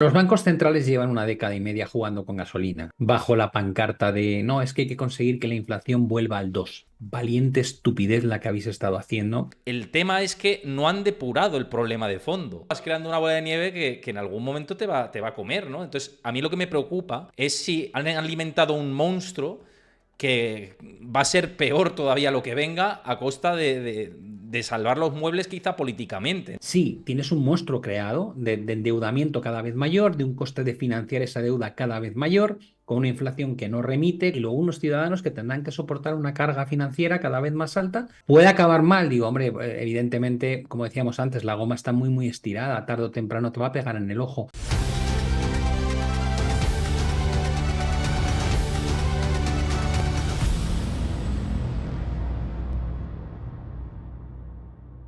Los bancos centrales llevan una década y media jugando con gasolina, bajo la pancarta de no, es que hay que conseguir que la inflación vuelva al 2. Valiente estupidez la que habéis estado haciendo. El tema es que no han depurado el problema de fondo. Vas creando una bola de nieve que en algún momento te va a comer, ¿no? Entonces, a mí lo que me preocupa es si han alimentado un monstruo que va a ser peor todavía lo que venga a costa de salvar los muebles quizá políticamente. Sí, tienes un monstruo creado de endeudamiento cada vez mayor, de un coste de financiar esa deuda cada vez mayor, con una inflación que no remite y luego unos ciudadanos que tendrán que soportar una carga financiera cada vez más alta. Puede acabar mal, digo, hombre, evidentemente, como decíamos antes, la goma está muy, muy estirada, tarde o temprano te va a pegar en el ojo.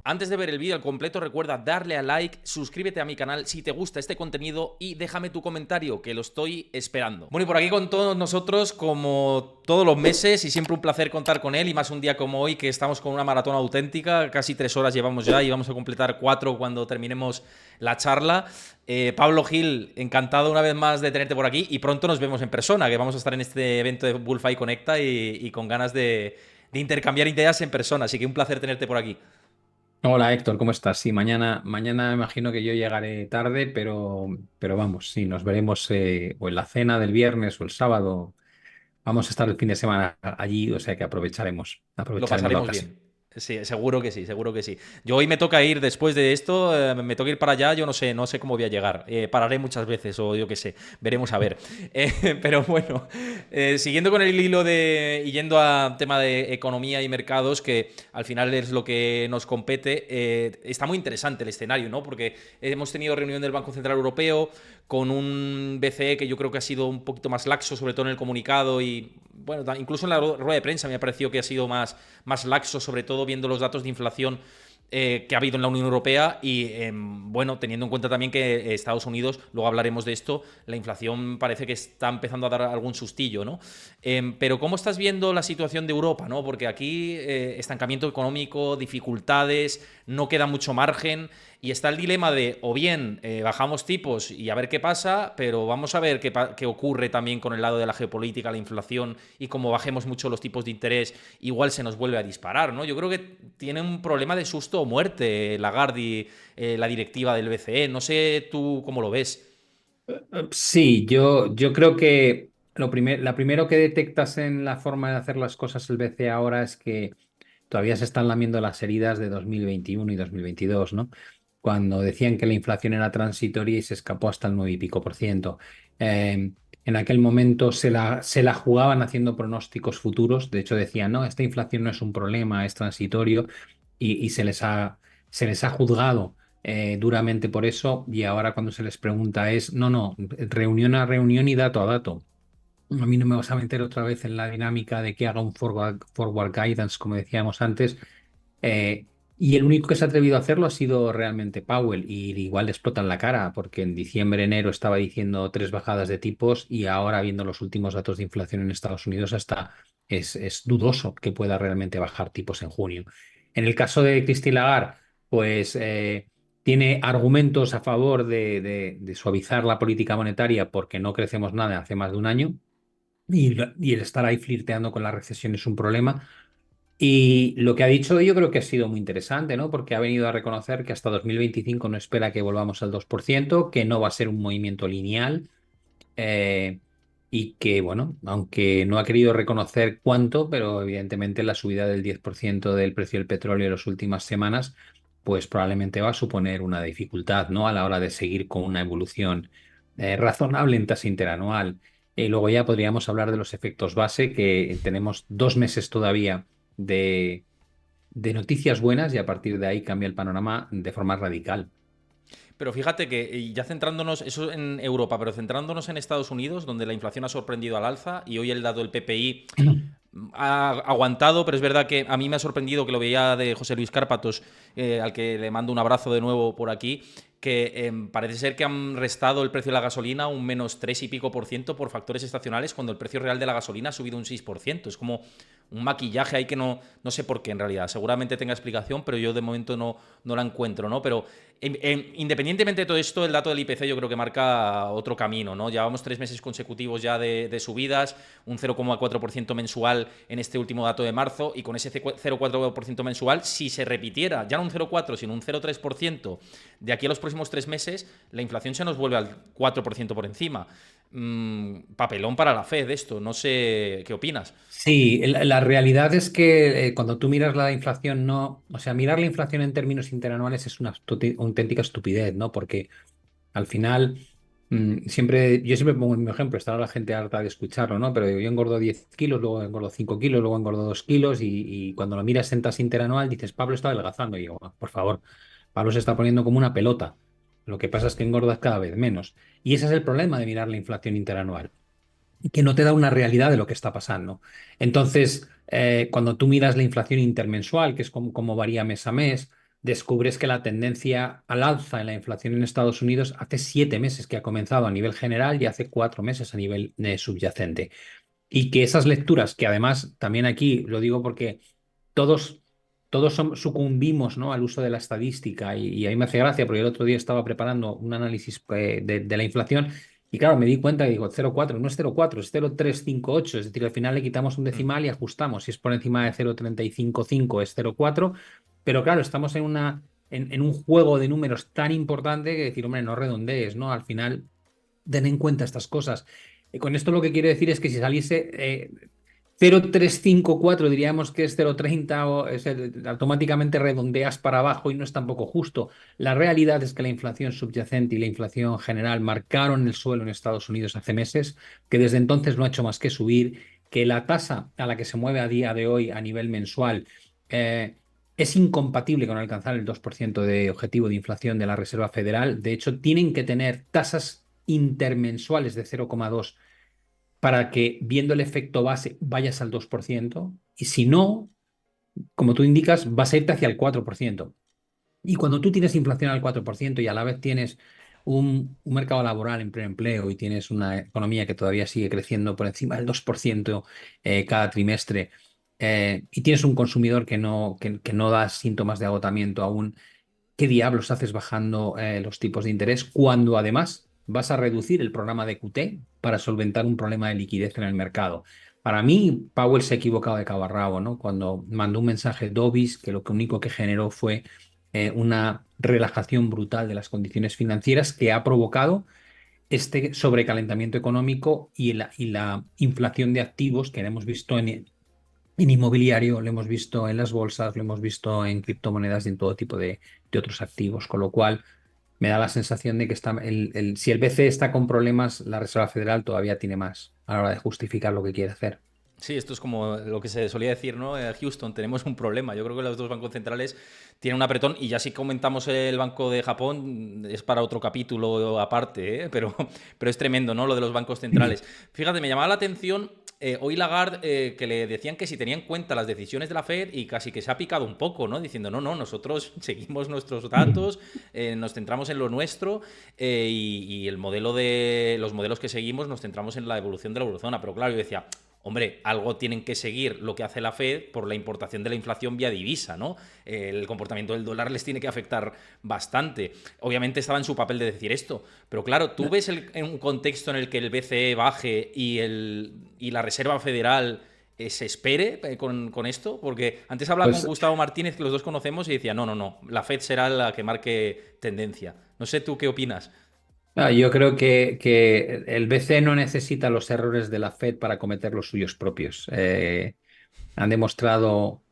Antes de ver el vídeo al completo, recuerda darle a like, suscríbete a mi canal si te gusta este contenido y déjame tu comentario, que lo estoy esperando. Bueno, y por aquí con todos nosotros, como todos los meses, y siempre un placer contar con él, y más un día como hoy, que estamos con una maratón auténtica, casi 3 horas llevamos ya, y vamos a completar 4 cuando terminemos la charla. Pablo Gil, encantado una vez más de tenerte por aquí, y pronto nos vemos en persona, que vamos a estar en este evento de Bullfight Conecta y con ganas de intercambiar ideas en persona, así que un placer tenerte por aquí. Hola Héctor, ¿cómo estás? Sí, mañana imagino que yo llegaré tarde, pero vamos, sí, nos veremos o en la cena del viernes o el sábado. Vamos a estar el fin de semana allí, o sea que Lo aprovecharemos la pasaremos ocasión. bien. Sí, seguro que sí, seguro que sí. Yo hoy me toca ir después de esto, me toca ir para allá, yo no sé cómo voy a llegar. Pararé muchas veces o yo qué sé, veremos a ver. Pero bueno, siguiendo con el hilo y yendo a tema de economía y mercados, que al final es lo que nos compete, está muy interesante el escenario, ¿no? Porque hemos tenido reunión del Banco Central Europeo con un BCE que yo creo que ha sido un poquito más laxo, sobre todo en el comunicado y, bueno, incluso en la rueda de prensa me ha parecido que ha sido más laxo, sobre todo viendo los datos de inflación que ha habido en la Unión Europea y, bueno, teniendo en cuenta también que Estados Unidos, luego hablaremos de esto, la inflación parece que está empezando a dar algún sustillo, ¿no? Pero ¿cómo estás viendo la situación de Europa, ¿no? Porque aquí estancamiento económico, dificultades, no queda mucho margen y está el dilema de o bien bajamos tipos y a ver qué pasa, pero vamos a ver qué ocurre también con el lado de la geopolítica, la inflación y como bajemos mucho los tipos de interés, igual se nos vuelve a disparar, ¿no? Yo creo que tiene un problema de susto o muerte Lagarde y la directiva del BCE. No sé tú cómo lo ves. Sí, yo creo que la primero que detectas en la forma de hacer las cosas el BCE ahora es que todavía se están lamiendo las heridas de 2021 y 2022, ¿no? Cuando decían que la inflación era transitoria y se escapó hasta el 9 y pico por ciento. En aquel momento se la jugaban haciendo pronósticos futuros. De hecho, decían, no, esta inflación no es un problema, es transitorio y se les ha juzgado duramente por eso. Y ahora cuando se les pregunta es, no, no, reunión a reunión y dato a dato. A mí no me vas a meter otra vez en la dinámica de que haga un forward guidance, como decíamos antes. eh, y el único que se ha atrevido a hacerlo ha sido realmente Powell. Y igual le explotan la cara, porque en diciembre, enero estaba diciendo 3 bajadas de tipos y ahora, viendo los últimos datos de inflación en Estados Unidos, hasta es dudoso que pueda realmente bajar tipos en junio. En el caso de Christine Lagarde, pues tiene argumentos a favor de suavizar la política monetaria porque no crecemos nada hace más de un año y el estar ahí flirteando con la recesión es un problema. Y lo que ha dicho yo creo que ha sido muy interesante, ¿no? Porque ha venido a reconocer que hasta 2025 no espera que volvamos al 2%, que no va a ser un movimiento lineal eh, y que, bueno, aunque no ha querido reconocer cuánto, pero evidentemente la subida del 10% del precio del petróleo en las últimas semanas, pues probablemente va a suponer una dificultad, ¿no? A la hora de seguir con una evolución razonable en tasa interanual. Y luego ya podríamos hablar de los efectos base, que tenemos 2 meses todavía de noticias buenas y a partir de ahí cambia el panorama de forma radical. Pero fíjate que y ya centrándonos, eso en Europa, pero centrándonos en Estados Unidos, donde la inflación ha sorprendido al alza y hoy el dado el PPI ha aguantado, pero es verdad que a mí me ha sorprendido que lo veía de José Luis Cárpatos, al que le mando un abrazo de nuevo por aquí, que parece ser que han restado el precio de la gasolina un menos 3 y pico por ciento por factores estacionales, cuando el precio real de la gasolina ha subido un 6%. Es como un maquillaje ahí que no sé por qué en realidad. Seguramente tenga explicación, pero yo de momento no la encuentro, ¿no? Pero independientemente de todo esto, el dato del IPC yo creo que marca otro camino, ¿no? Llevamos 3 meses consecutivos ya de subidas, un 0,4% mensual en este último dato de marzo, y con ese 0,4% mensual, si se repitiera ya no un 0,4, sino un 0,3% de aquí a los próximos 3 meses, la inflación se nos vuelve al 4% por encima. Papelón para la Fed esto, no sé qué opinas. Sí, la realidad es que cuando tú miras la inflación, no, o sea, mirar la inflación en términos interanuales es una auténtica estupidez, ¿no? Porque al final, yo siempre pongo el mismo ejemplo, estará la gente harta de escucharlo, ¿no? Pero yo engordo 10 kilos, luego engordo 5 kilos, luego engordo 2 kilos y cuando lo miras en tasa interanual dices, Pablo está adelgazando. Y digo, "Ah, por favor, Pablo se está poniendo como una pelota. Lo que pasa es que engordas cada vez menos. Y ese es el problema de mirar la inflación interanual, que no te da una realidad de lo que está pasando. Entonces, cuando tú miras la inflación intermensual, que es como varía mes a mes, descubres que la tendencia al alza en la inflación en Estados Unidos hace 7 meses que ha comenzado a nivel general y hace 4 meses a nivel subyacente. Y que esas lecturas, que además también aquí lo digo porque todos, sucumbimos, ¿no?, al uso de la estadística y a mí me hace gracia porque el otro día estaba preparando un análisis de la inflación y claro, me di cuenta y digo, 0,4, no es 0,4, es 0,358, es decir, al final le quitamos un Mm. decimal y ajustamos, si es por encima de 0,355 es 0,4, pero claro, estamos en un juego de números tan importante que decir, hombre, no redondees, ¿no? Al final, ten en cuenta estas cosas. Con esto lo que quiero decir es que si saliese 0,354, diríamos que es 0,30 o automáticamente redondeas para abajo y no es tampoco justo. La realidad es que la inflación subyacente y la inflación general marcaron el suelo en Estados Unidos hace meses, que desde entonces no ha hecho más que subir, que la tasa a la que se mueve a día de hoy a nivel mensual eh, es incompatible con alcanzar el 2% de objetivo de inflación de la Reserva Federal. De hecho, tienen que tener tasas intermensuales de 0,2 para que, viendo el efecto base, vayas al 2%. Y si no, como tú indicas, vas a irte hacia el 4%. Y cuando tú tienes inflación al 4% y a la vez tienes un mercado laboral en pleno empleo y tienes una economía que todavía sigue creciendo por encima del 2% cada trimestre, y tienes un consumidor que no da síntomas de agotamiento aún, ¿qué diablos haces bajando los tipos de interés cuando además vas a reducir el programa de QT para solventar un problema de liquidez en el mercado? Para mí, Powell se ha equivocado de cabo a rabo, ¿no? Cuando mandó un mensaje dovish que lo único que generó fue una relajación brutal de las condiciones financieras que ha provocado este sobrecalentamiento económico y la inflación de activos que hemos visto en inmobiliario, lo hemos visto en las bolsas, lo hemos visto en criptomonedas y en todo tipo de otros activos, con lo cual me da la sensación de que si el BCE está con problemas, la Reserva Federal todavía tiene más a la hora de justificar lo que quiere hacer. Sí, esto es como lo que se solía decir, ¿no? Houston, tenemos un problema. Yo creo que los dos bancos centrales tienen un apretón, y ya si comentamos el Banco de Japón es para otro capítulo aparte, ¿eh? Pero es tremendo, ¿no? Lo de los bancos centrales. Fíjate, me llamaba la atención hoy Lagarde, que le decían que si tenía en cuenta las decisiones de la Fed, y casi que se ha picado un poco, ¿no? Diciendo, no, no, nosotros seguimos nuestros datos, nos centramos en lo nuestro, y los modelos que seguimos nos centramos en la evolución de la eurozona. Pero claro, yo decía, hombre, algo tienen que seguir lo que hace la Fed por la importación de la inflación vía divisa, ¿no? El comportamiento del dólar les tiene que afectar bastante. Obviamente estaba en su papel de decir esto, pero claro, ¿tú ves en un contexto en el que el BCE baje y la Reserva Federal se espere con esto? Porque antes hablaba con Pues Gustavo Martínez, que los dos conocemos, y decía, no, no, no, la Fed será la que marque tendencia. No sé tú qué opinas. yo creo que el BCE no necesita los errores de la Fed para cometer los suyos propios. Han demostrado.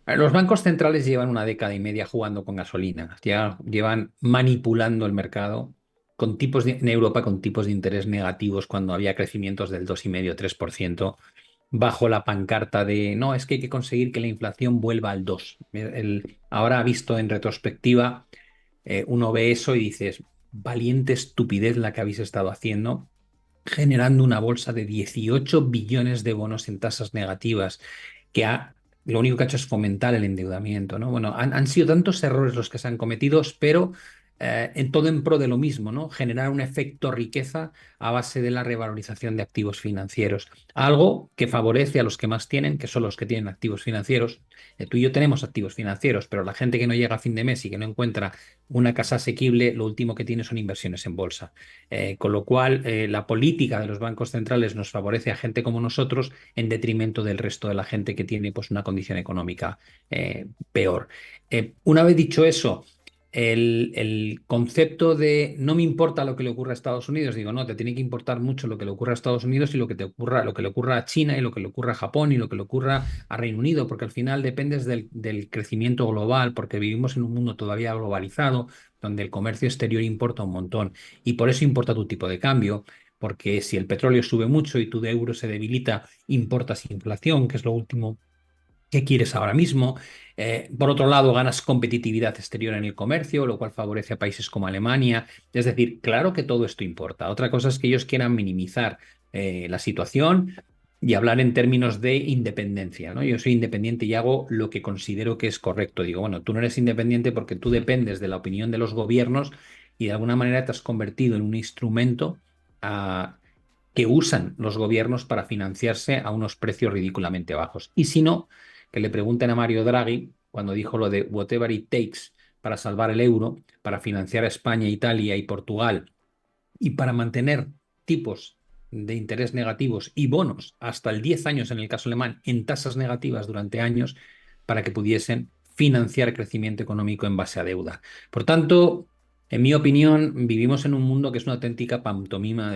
Los bancos centrales llevan una década y media jugando con gasolina, llevan manipulando el mercado en Europa con tipos de interés negativos cuando había crecimientos del 2,5-3%, bajo la pancarta de no, es que hay que conseguir que la inflación vuelva al 2. Ahora visto en retrospectiva, uno ve eso y dices, valiente estupidez la que habéis estado haciendo, generando una bolsa de 18 billones de bonos en tasas negativas, lo único que ha hecho es fomentar el endeudamiento, ¿no? Bueno, han sido tantos errores los que se han cometido, pero en todo en pro de lo mismo, ¿no? Generar un efecto riqueza a base de la revalorización de activos financieros. Algo que favorece a los que más tienen, que son los que tienen activos financieros. Tú y yo tenemos activos financieros, pero la gente que no llega a fin de mes y que no encuentra una casa asequible, lo último que tiene son inversiones en bolsa. Con lo cual, la política de los bancos centrales nos favorece a gente como nosotros en detrimento del resto de la gente que tiene pues, una condición económica peor. Una vez dicho eso, el concepto de no me importa lo que le ocurra a Estados Unidos, digo, no, te tiene que importar mucho lo que le ocurra a Estados Unidos y lo que te ocurra, lo que le ocurra a China y lo que le ocurra a Japón y lo que le ocurra a Reino Unido, porque al final dependes del crecimiento global, porque vivimos en un mundo todavía globalizado, donde el comercio exterior importa un montón y por eso importa tu tipo de cambio. Porque si el petróleo sube mucho y tu euro se debilita, importas inflación, que es lo último qué quieres ahora mismo. Por otro lado, ganas competitividad exterior en el comercio, lo cual favorece a países como Alemania. Es decir, claro que todo esto importa. Otra cosa es que ellos quieran minimizar la situación y hablar en términos de independencia, ¿no? Yo soy independiente y hago lo que considero que es correcto. Digo, bueno, tú no eres independiente porque tú dependes de la opinión de los gobiernos y de alguna manera te has convertido en un instrumento que usan los gobiernos para financiarse a unos precios ridículamente bajos. Y si no, que le pregunten a Mario Draghi, cuando dijo lo de whatever it takes para salvar el euro, para financiar a España, Italia y Portugal y para mantener tipos de interés negativos y bonos hasta el 10 años en el caso alemán en tasas negativas durante años para que pudiesen financiar crecimiento económico en base a deuda. Por tanto, en mi opinión, vivimos en un mundo que es una auténtica pantomima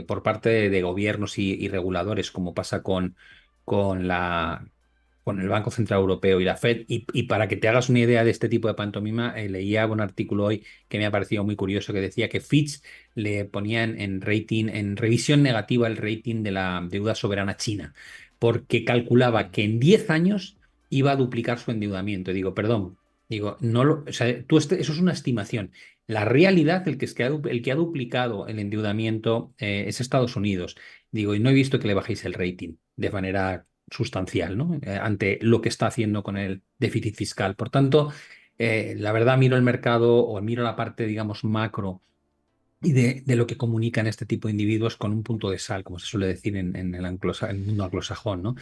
por parte de gobiernos y reguladores, como pasa con con el Banco Central Europeo y la Fed. Y para que te hagas una idea de este tipo de pantomima, leía un artículo hoy que me ha parecido muy curioso que decía que Fitch le ponía en rating, en revisión negativa el rating de la deuda soberana china, porque calculaba que en 10 años iba a duplicar su endeudamiento. Y digo, perdón, digo, no lo, o sea, eso es una estimación. La realidad, el que ha duplicado el endeudamiento es Estados Unidos. Digo, y no he visto que le bajéis el rating de manera sustancial, ¿no? Ante lo que está haciendo con el déficit fiscal. Por tanto, la verdad miro el mercado o miro la parte, digamos, macro y de lo que comunican este tipo de individuos con un punto de sal, como se suele decir en el mundo anglosajón, ¿no?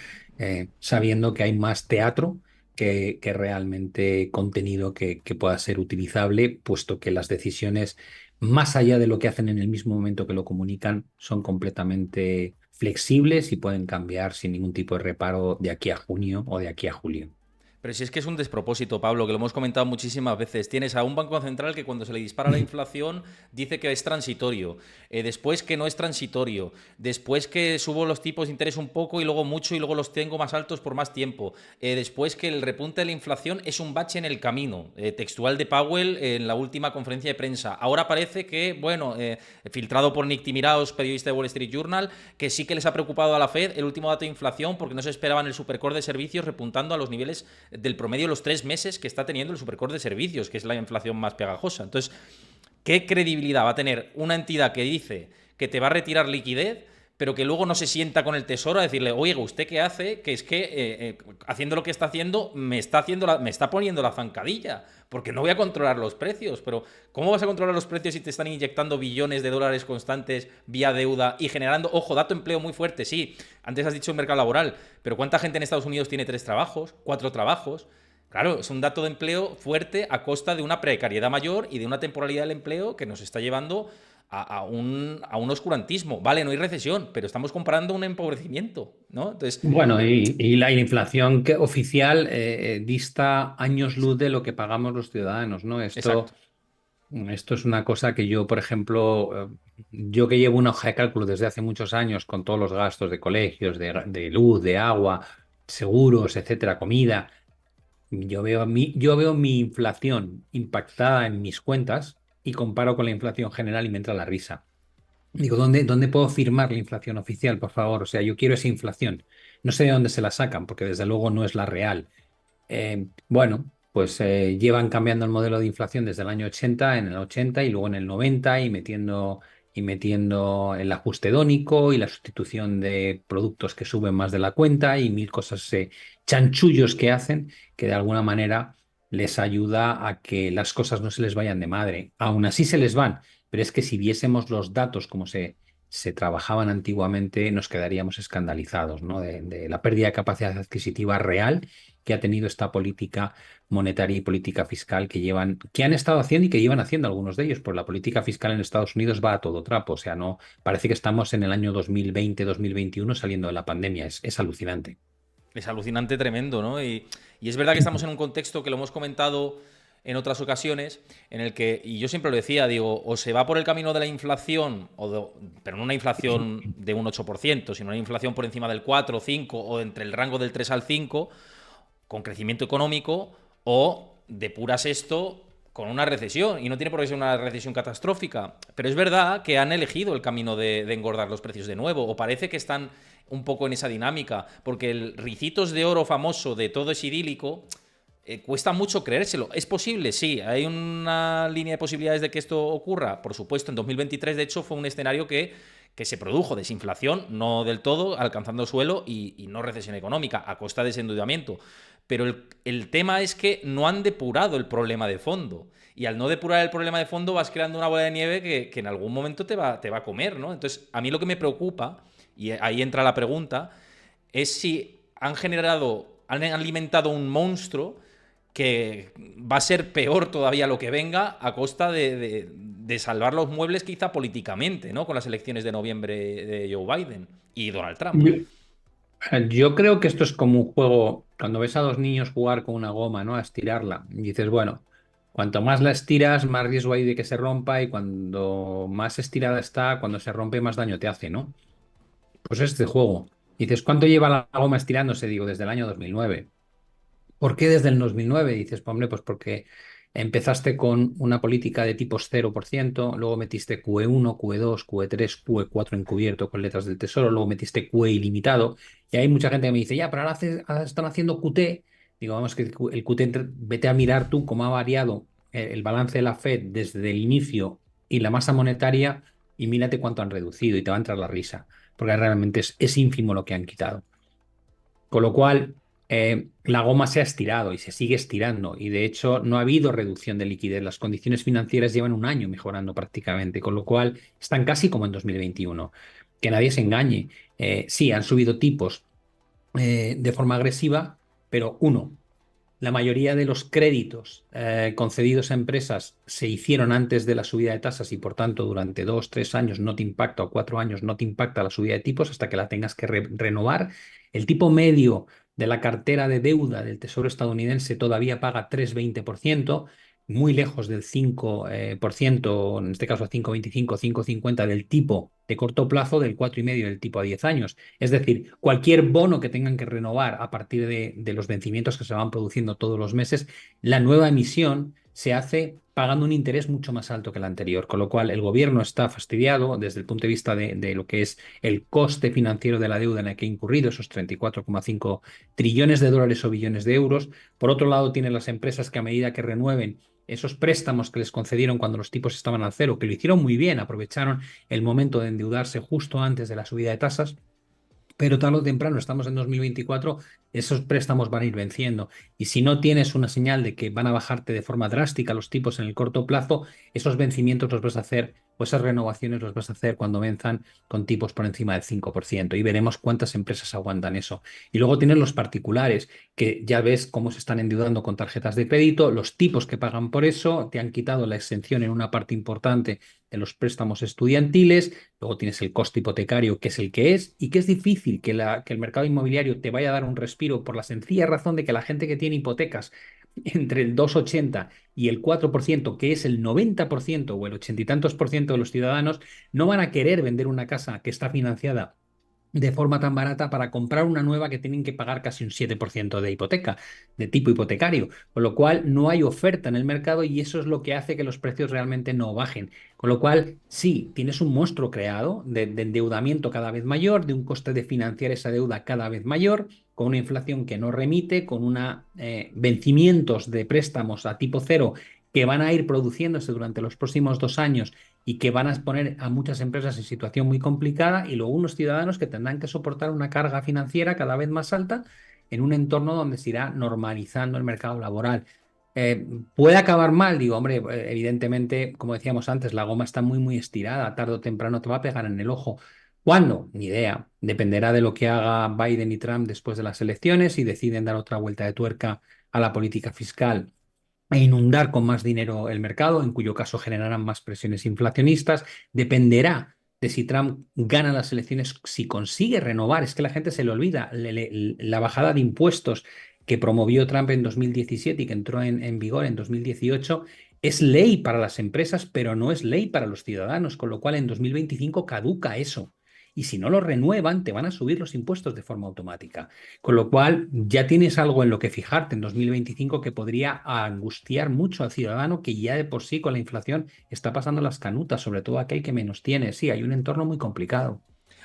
Sabiendo que hay más teatro que realmente contenido que pueda ser utilizable, puesto que las decisiones, más allá de lo que hacen en el mismo momento que lo comunican, son completamente flexibles y pueden cambiar sin ningún tipo de reparo de aquí a junio o de aquí a julio. Pero si es que es un despropósito, Pablo, que lo hemos comentado muchísimas veces. Tienes a un banco central que cuando se le dispara la inflación dice que es transitorio, después que no es transitorio, después que subo los tipos de interés un poco y luego mucho y luego los tengo más altos por más tiempo, después que el repunte de la inflación es un bache en el camino, textual de Powell en la última conferencia de prensa. Ahora parece que, bueno, filtrado por Nick Timiraos, periodista de Wall Street Journal, que sí que les ha preocupado a la Fed el último dato de inflación porque no se esperaban el supercore de servicios repuntando a los niveles del promedio de los 3 meses que está teniendo el supercore de servicios, que es la inflación más pegajosa. Entonces, ¿qué credibilidad va a tener una entidad que dice que te va a retirar liquidez, pero que luego no se sienta con el tesoro a decirle, oiga, ¿usted qué hace? Que es que haciendo lo que está haciendo, me está poniendo la zancadilla, porque no voy a controlar los precios. Pero, ¿cómo vas a controlar los precios si te están inyectando billones de dólares constantes vía deuda y generando, ojo, dato empleo muy fuerte? Sí, antes has dicho el mercado laboral, pero ¿cuánta gente en Estados Unidos tiene 3 trabajos, 4 trabajos? Claro, es un dato de empleo fuerte a costa de una precariedad mayor y de una temporalidad del empleo que nos está llevando a un oscurantismo. Vale, no hay recesión, pero estamos comparando un empobrecimiento, ¿no? Entonces, Bueno, y la inflación oficial dista años luz de lo que pagamos los ciudadanos, ¿no? exacto. Esto es una cosa que yo, por ejemplo, yo que llevo una hoja de cálculo desde hace muchos años con todos los gastos de colegios, de luz, de agua, seguros, etcétera, comida, yo veo mi inflación impactada en mis cuentas y comparo con la inflación general y me entra la risa. Digo, ¿dónde puedo firmar la inflación oficial, por favor? O sea, yo quiero esa inflación. No sé de dónde se la sacan, porque desde luego no es la real. Bueno, pues llevan cambiando el modelo de inflación desde el año 80, en el 80 y luego en el 90 y metiendo el ajuste dónico y la sustitución de productos que suben más de la cuenta y mil cosas, chanchullos que hacen que de alguna manera les ayuda a que las cosas no se les vayan de madre. Aún así se les van, pero es que si viésemos los datos como se trabajaban antiguamente, nos quedaríamos escandalizados, ¿no? De la pérdida de capacidad adquisitiva real que ha tenido esta política monetaria y política fiscal que han estado haciendo y que llevan haciendo algunos de ellos, pues la política fiscal en Estados Unidos va a todo trapo, o sea, no, parece que estamos en el año 2020-2021 saliendo de la pandemia, es alucinante. Es alucinante, tremendo, ¿no? Y es verdad que estamos en un contexto que lo hemos comentado en otras ocasiones, en el que, y yo siempre lo decía, digo, o se va por el camino de la inflación, pero no una inflación de un 8%, sino una inflación por encima del 4 o 5, o entre el rango del 3 al 5, con crecimiento económico, o depuras esto con una recesión. Y no tiene por qué ser una recesión catastrófica. Pero es verdad que han elegido el camino de engordar los precios de nuevo, o parece que están un poco en esa dinámica, porque el ricitos de oro famoso de todo es idílico, cuesta mucho creérselo. ¿Es posible? Sí. ¿Hay una línea de posibilidades de que esto ocurra? Por supuesto, en 2023, de hecho, fue un escenario que se produjo desinflación, no del todo, alcanzando el suelo, y no recesión económica, a costa de ese endeudamiento. Pero el tema es que no han depurado el problema de fondo. Y al no depurar el problema de fondo vas creando una bola de nieve que en algún momento te va a comer, ¿no? Entonces, a mí lo que me preocupa, y ahí entra la pregunta, es si han alimentado un monstruo que va a ser peor todavía lo que venga a costa de salvar los muebles quizá políticamente, ¿no? Con las elecciones de noviembre de Joe Biden y Donald Trump. Yo creo que esto es como un juego, cuando ves a dos niños jugar con una goma, ¿no? A estirarla. Y dices, bueno, cuanto más la estiras, más riesgo hay de que se rompa y cuando más estirada está, cuando se rompe, más daño te hace, ¿no? Pues es este juego. Y dices, ¿cuánto lleva la goma estirándose? Digo, desde el año 2009. ¿Por qué desde el 2009? Dices, pues, hombre, pues porque empezaste con una política de tipos 0%, luego metiste QE1, QE2, QE3, QE4 encubierto con letras del Tesoro, luego metiste QE ilimitado. Y hay mucha gente que me dice, ya, pero ahora están haciendo QT. Digo, vamos, que el QT, vete a mirar tú cómo ha variado el balance de la Fed desde el inicio y la masa monetaria y mírate cuánto han reducido y te va a entrar la risa, porque realmente es ínfimo lo que han quitado. Con lo cual, la goma se ha estirado y se sigue estirando y de hecho no ha habido reducción de liquidez. Las condiciones financieras llevan un año mejorando prácticamente, con lo cual están casi como en 2021. Que nadie se engañe. Sí, han subido tipos de forma agresiva, pero uno, la mayoría de los créditos concedidos a empresas se hicieron antes de la subida de tasas y por tanto durante 2, 3 años no te impacta o 4 años no te impacta la subida de tipos hasta que la tengas que renovar. El tipo medio de la cartera de deuda del Tesoro estadounidense todavía paga 3,20%, muy lejos del 5%, en este caso 5,25, 5,50 del tipo de corto plazo, del 4,5 del tipo a 10 años. Es decir, cualquier bono que tengan que renovar a partir de los vencimientos que se van produciendo todos los meses, la nueva emisión se hace pagando un interés mucho más alto que el anterior, con lo cual el gobierno está fastidiado desde el punto de vista de lo que es el coste financiero de la deuda en el que ha incurrido, esos 34,5 trillones de dólares o billones de euros. Por otro lado, tienen las empresas que a medida que renueven esos préstamos que les concedieron cuando los tipos estaban al cero, que lo hicieron muy bien, aprovecharon el momento de endeudarse justo antes de la subida de tasas, pero tarde o temprano, estamos en 2024, esos préstamos van a ir venciendo. Y si no tienes una señal de que van a bajarte de forma drástica los tipos en el corto plazo, esos vencimientos los vas a hacer, o esas renovaciones los vas a hacer cuando venzan con tipos por encima del 5%. Y veremos cuántas empresas aguantan eso. Y luego tienes los particulares, que ya ves cómo se están endeudando con tarjetas de crédito, los tipos que pagan por eso, te han quitado la exención en una parte importante de los préstamos estudiantiles. Luego tienes el coste hipotecario, que es el que es, y que es difícil que el mercado inmobiliario te vaya a dar un respiro por la sencilla razón de que la gente que tiene hipotecas entre el 2,80 y el 4%, que es el 90% o el 80 y tantos por ciento de los ciudadanos, no van a querer vender una casa que está financiada de forma tan barata para comprar una nueva que tienen que pagar casi un 7% de hipoteca, de tipo hipotecario, con lo cual no hay oferta en el mercado y eso es lo que hace que los precios realmente no bajen. Con lo cual, sí, tienes un monstruo creado de endeudamiento cada vez mayor, de un coste de financiar esa deuda cada vez mayor, con una inflación que no remite, con una vencimientos de préstamos a tipo cero que van a ir produciéndose durante los próximos 2 años y que van a poner a muchas empresas en situación muy complicada y luego unos ciudadanos que tendrán que soportar una carga financiera cada vez más alta en un entorno donde se irá normalizando el mercado laboral. Eh, ¿Puede acabar mal? Digo, hombre, evidentemente, como decíamos antes, la goma está muy, muy estirada. Tarde o temprano te va a pegar en el ojo. ¿Cuándo? Ni idea. Dependerá de lo que haga Biden y Trump después de las elecciones y deciden dar otra vuelta de tuerca a la política fiscal e inundar con más dinero el mercado, en cuyo caso generarán más presiones inflacionistas. Dependerá de si Trump gana las elecciones, si consigue renovar. Es que la gente se le olvida la bajada de impuestos que promovió Trump en 2017 y que entró en vigor en 2018. Es ley para las empresas, pero no es ley para los ciudadanos, con lo cual en 2025 caduca eso. Y si no lo renuevan, te van a subir los impuestos de forma automática. Con lo cual, ya tienes algo en lo que fijarte en 2025 que podría angustiar mucho al ciudadano que ya de por sí con la inflación está pasando las canutas, sobre todo aquel que menos tiene. Sí, hay un entorno muy complicado.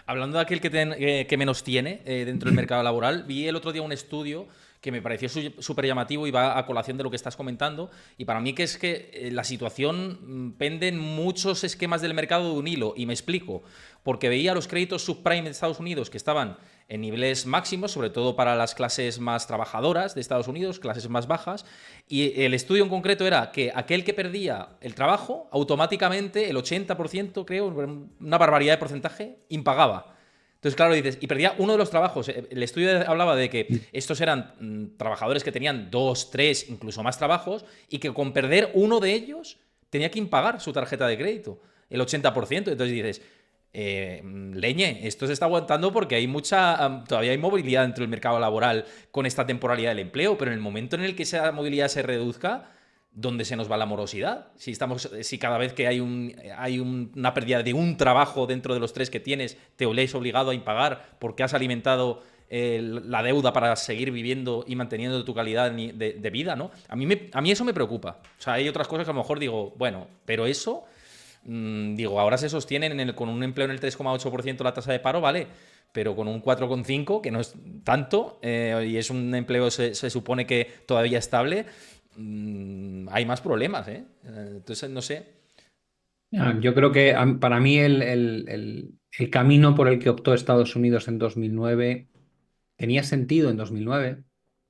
Hablando de aquel que menos tiene dentro del mercado laboral, vi el otro día un estudio que me pareció súper llamativo y va a colación de lo que estás comentando. Y para mí que es que la situación pende en muchos esquemas del mercado de un hilo. Y me explico. Porque veía los créditos subprime de Estados Unidos que estaban en niveles máximos, sobre todo para las clases más trabajadoras de Estados Unidos, clases más bajas, y el estudio en concreto era que aquel que perdía el trabajo, automáticamente el 80%, creo, una barbaridad de porcentaje, impagaba. Entonces, claro, dices, y perdía uno de los trabajos. El estudio hablaba de que estos eran trabajadores que tenían dos, tres, incluso más trabajos, y que con perder uno de ellos tenía que impagar su tarjeta de crédito, el 80%. Entonces dices, leñe, esto se está aguantando porque hay todavía hay movilidad dentro del mercado laboral con esta temporalidad del empleo, pero en el momento en el que esa movilidad se reduzca, ¿dónde se nos va la morosidad? Si cada vez que una pérdida de un trabajo dentro de los tres que tienes, te oléis obligado a impagar porque has alimentado la deuda para seguir viviendo y manteniendo tu calidad de vida, ¿no? A mí eso me preocupa. O sea, hay otras cosas que a lo mejor digo, bueno, pero eso digo, ahora se sostienen con un empleo en el 3,8% la tasa de paro, vale, pero con un 4,5%, que no es tanto, y es un empleo, se supone que todavía estable, hay más problemas, ¿eh? Entonces, no sé. Yo creo que para mí el camino por el que optó Estados Unidos en 2009 tenía sentido en 2009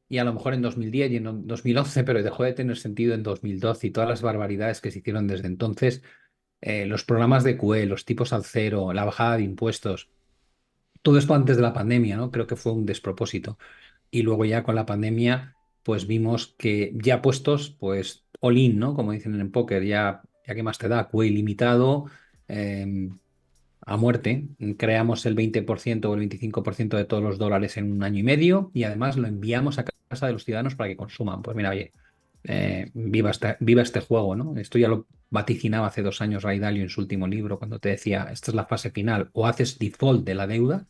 y a lo mejor en 2010 y en 2011, pero dejó de tener sentido en 2012 y todas las barbaridades que se hicieron desde entonces, los programas de QE, los tipos al cero, la bajada de impuestos. Todo esto antes de la pandemia, ¿no? Creo que fue un despropósito. Y luego ya con la pandemia, pues vimos que ya puestos, pues all in, ¿no? Como dicen en el póker, ya que más te da, QE ilimitado, eh, a muerte. Creamos el 20% o el 25% de todos los dólares en un año y medio y además lo enviamos a casa de los ciudadanos para que consuman. Pues mira, oye, viva este juego, ¿no? Esto ya lo vaticinaba hace 2 años Ray Dalio en su último libro, cuando te decía, esta es la fase final, o haces default de la deuda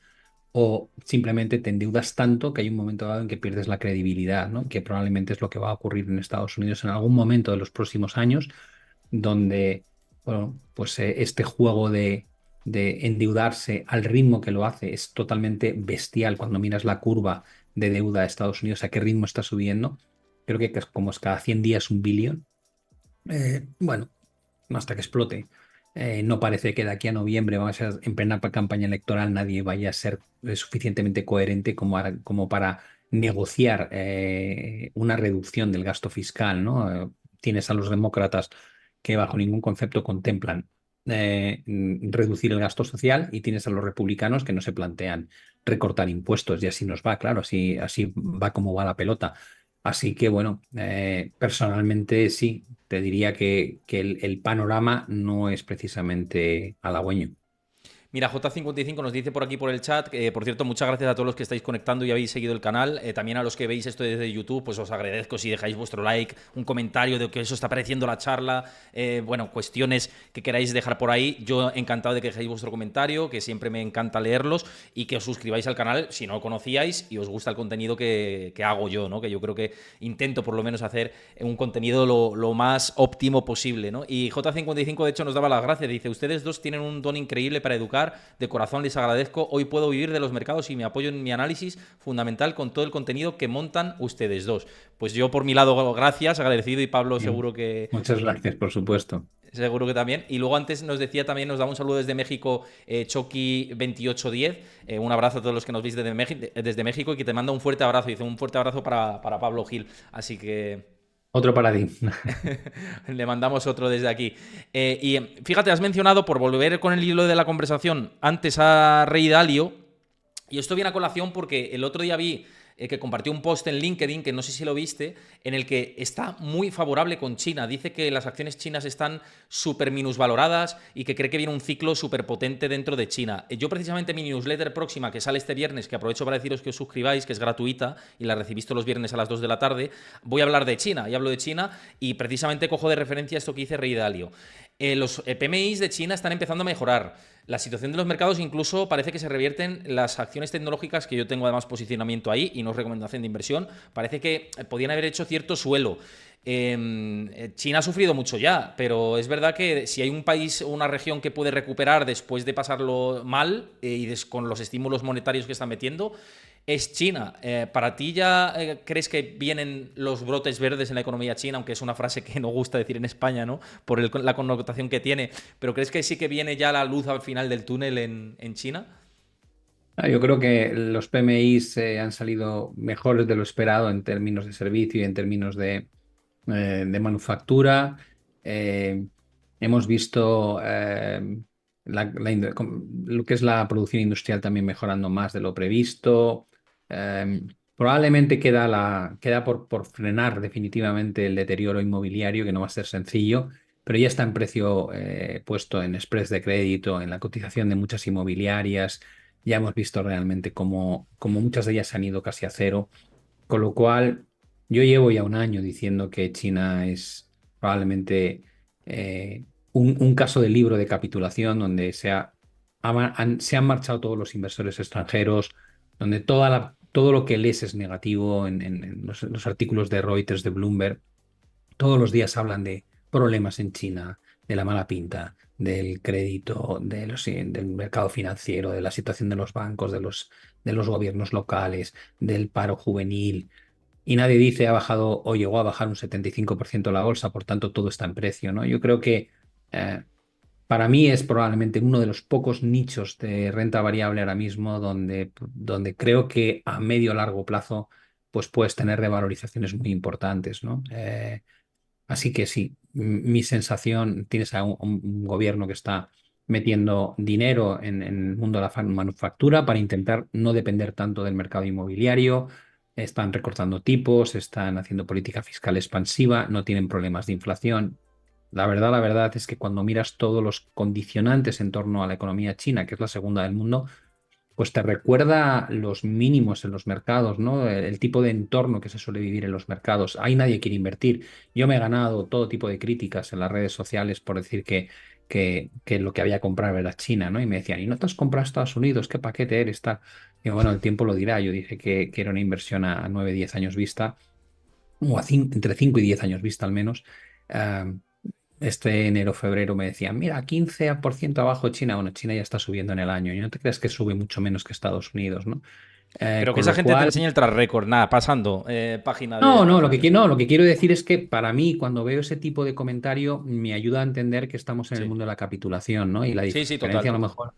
o simplemente te endeudas tanto que hay un momento dado en que pierdes la credibilidad, ¿no? Que probablemente es lo que va a ocurrir en Estados Unidos en algún momento de los próximos años, donde, bueno, pues este juego de endeudarse al ritmo que lo hace es totalmente bestial cuando miras la curva de deuda de Estados Unidos, a qué ritmo está subiendo. Creo que es como es cada 100 días un billón. Bueno, hasta que explote. No parece que de aquí a noviembre, vamos a en plena campaña electoral, nadie vaya a ser suficientemente coherente como para negociar una reducción del gasto fiscal, ¿no? Tienes a los demócratas que bajo ningún concepto contemplan reducir el gasto social y tienes a los republicanos que no se plantean recortar impuestos y así nos va, claro, así va como va la pelota. Así que bueno, personalmente sí, te diría que el panorama no es precisamente halagüeño. Mira, J55 nos dice por aquí por el chat, por cierto, muchas gracias a todos los que estáis conectando y habéis seguido el canal. También a los que veis esto desde YouTube, pues os agradezco si dejáis vuestro like, un comentario de que os está pareciendo la charla, bueno, cuestiones que queráis dejar por ahí. Yo encantado de que dejéis vuestro comentario, que siempre me encanta leerlos y que os suscribáis al canal si no lo conocíais y os gusta el contenido que hago yo, ¿no? Que yo creo que intento por lo menos hacer un contenido lo más óptimo posible, ¿no? Y J55 de hecho nos daba las gracias, dice, ustedes dos tienen un don increíble para educar, de corazón les agradezco, hoy puedo vivir de los mercados y me apoyo en mi análisis fundamental con todo el contenido que montan ustedes dos. Pues yo por mi lado, gracias, agradecido y Pablo Bien. Muchas gracias, por supuesto. seguro que también. Y luego antes nos decía también, nos daba un saludo desde México, Chucky2810. Un abrazo a todos los que nos veis desde México y que te manda un fuerte abrazo. Dice un fuerte abrazo para Pablo Gil. Así que Otro paradigma. Le mandamos otro desde aquí. Y fíjate, has mencionado, por volver con el hilo de la conversación, antes a Rey Dalio. Y esto viene a colación porque el otro día vi que compartió un post en LinkedIn, que no sé si lo viste, en el que está muy favorable con China. Dice que las acciones chinas están súper minusvaloradas y que cree que viene un ciclo súper potente dentro de China. Yo precisamente mi newsletter próxima, que sale este viernes, que aprovecho para deciros que os suscribáis, que es gratuita y la recibís todos los viernes a las 2 de la tarde, voy a hablar de China. Y hablo de China y precisamente cojo de referencia esto que dice Rey Dalio. Los PMIs de China están empezando a mejorar. La situación de los mercados incluso parece que se revierten las acciones tecnológicas, que yo tengo además posicionamiento ahí y no es recomendación de inversión, parece que podían haber hecho cierto suelo. China ha sufrido mucho ya, pero es verdad que si hay un país o una región que puede recuperar después de pasarlo mal con los estímulos monetarios que están metiendo, es China. ¿Para ti ya crees que vienen los brotes verdes en la economía china? Aunque es una frase que no gusta decir en España, ¿no? Por la connotación que tiene. ¿Pero crees que sí que viene ya la luz al final del túnel en China? Yo creo que los PMIs han salido mejores de lo esperado en términos de servicio y en términos de manufactura. Eh, Hemos visto lo que es la producción industrial también mejorando más de lo previsto. Eh, Probablemente queda por frenar definitivamente el deterioro inmobiliario, que no va a ser sencillo, pero ya está en precio puesto en spreads de crédito, en la cotización de muchas inmobiliarias. Ya hemos visto realmente cómo muchas de ellas se han ido casi a cero, con lo cual yo llevo ya un año diciendo que China es probablemente un caso de libro de capitulación donde se han marchado todos los inversores extranjeros, donde todo lo que lees es negativo en los artículos de Reuters, de Bloomberg. Todos los días hablan de problemas en China, de la mala pinta, del crédito, del mercado financiero, de la situación de los bancos, de los gobiernos locales, del paro juvenil. Y nadie dice ha bajado o llegó a bajar un 75% la bolsa, por tanto todo está en precio, ¿no? Yo creo que eh, para mí es probablemente uno de los pocos nichos de renta variable ahora mismo donde creo que a medio largo plazo pues puedes tener revalorizaciones muy importantes, ¿no? Así que sí, mi sensación, tienes a un gobierno que está metiendo dinero en el mundo de la manufactura para intentar no depender tanto del mercado inmobiliario. Están recortando tipos, están haciendo política fiscal expansiva, no tienen problemas de inflación. La verdad es que cuando miras todos los condicionantes en torno a la economía china, que es la segunda del mundo, pues te recuerda los mínimos en los mercados, ¿no? El tipo de entorno que se suele vivir en los mercados. Ahí nadie quiere invertir. Yo me he ganado todo tipo de críticas en las redes sociales por decir que lo que había comprado era China, ¿no? Y me decían, ¿y no te has comprado Estados Unidos? ¿Qué paquete eres? Tal. Y bueno, el tiempo lo dirá. Yo dije que era una inversión a 9, 10 años vista, o entre 5 y 10 años vista al menos. Ah, este enero, febrero me decían, mira, 15% abajo China. Bueno, China ya está subiendo en el año. Y no te creas que sube mucho menos que Estados Unidos, ¿no? Pero que Con esa lo gente te cual, enseñe el track record, nada, pasando página de no, no, página. no, lo que quiero decir es que para mí, cuando veo ese tipo de comentario, me ayuda a entender que estamos en el Sí, mundo de la capitulación, ¿no? Y la sí, sí, diferencia, a total. lo mejor,